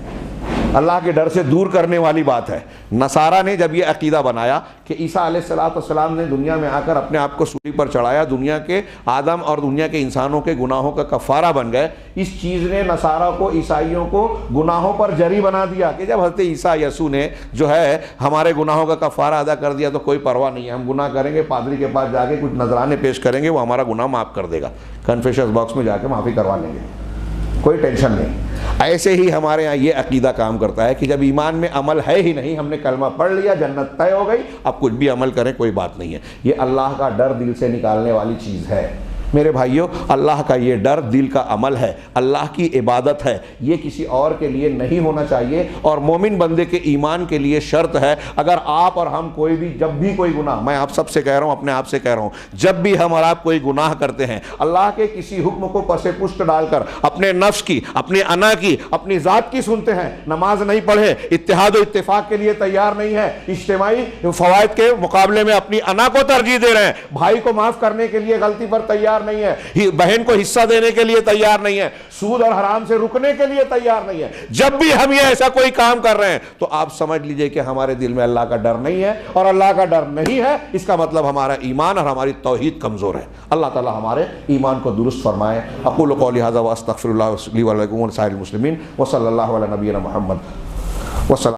Speaker 1: अल्लाह के डर से दूर करने वाली बात है। नसारा ने जब ये अकीदा बनाया कि ईसा अलैहिस्सलाम ने दुनिया में आकर अपने आप को सूली पर चढ़ाया, दुनिया के आदम और दुनिया के इंसानों के गुनाहों का कफ़ारा बन गए, इस चीज़ ने नसारा को, ईसाइयों को गुनाहों पर जरी बना दिया कि जब हज़रत ईसा यसू ने जो है हमारे गुनाहों का कफ़ारा अदा कर दिया तो कोई परवाह नहीं है, हम गुनाह करेंगे, पादरी के पास जाके कुछ नजराने पेश करेंगे, वो हमारा गुनाह माफ़ कर देगा, कन्फेशंस बॉक्स में जाके माफ़ी करवा लेंगे, कोई टेंशन नहीं। ऐसे ही हमारे यहाँ ये अकीदा काम करता है कि जब ईमान में अमल है ही नहीं, हमने कलमा पढ़ लिया, जन्नत तय हो गई, अब कुछ भी अमल करें कोई बात नहीं है। ये अल्लाह का डर दिल से निकालने वाली चीज़ है। मेरे भाइयों, अल्लाह का ये डर दिल का अमल है, अल्लाह की इबादत है, ये किसी और के लिए नहीं होना चाहिए और मोमिन बंदे के ईमान के लिए शर्त है। अगर आप और हम कोई भी, जब भी कोई गुनाह, मैं आप सबसे कह रहा हूँ, अपने आप से कह रहा हूँ, जब भी हम और आप कोई गुनाह करते हैं, अल्लाह के किसी हुक्म को पसे पुष्ट डालकर अपने नफ्स की, अपने अना की, अपनी ज़ात की सुनते हैं, नमाज नहीं पढ़े, इत्तेहाद और इत्तेफाक के लिए तैयार नहीं है, इज्तिमाई फ़वाइद के मुकाबले में अपनी अना को तरजीह दे रहे हैं, भाई को माफ़ करने के लिए गलती पर तैयार नहीं है, बहन को हिस्सा देने के लिए तैयार नहीं है, सूद और हराम से रुकने के लिए तैयार नहीं है, जब भी हम ये ऐसा कोई काम कर रहे हैं तो आप समझ लीजिए कि हमारे दिल में अल्लाह का डर नहीं है, और अल्लाह का डर नहीं है इसका मतलब हमारा ईमान और हमारी तौहीद कमजोर है। अल्लाह ताला हमारे ईमान को दुरुस्त फरमाए। अक़ूलु क़ौली हाज़ा व अस्तग़फ़िरुल्लाह ली व लकुम व लिसाइरिल मुस्लिमीन व सल्लल्लाहु अला नबिय्यिना मुहम्मद व सल्लम।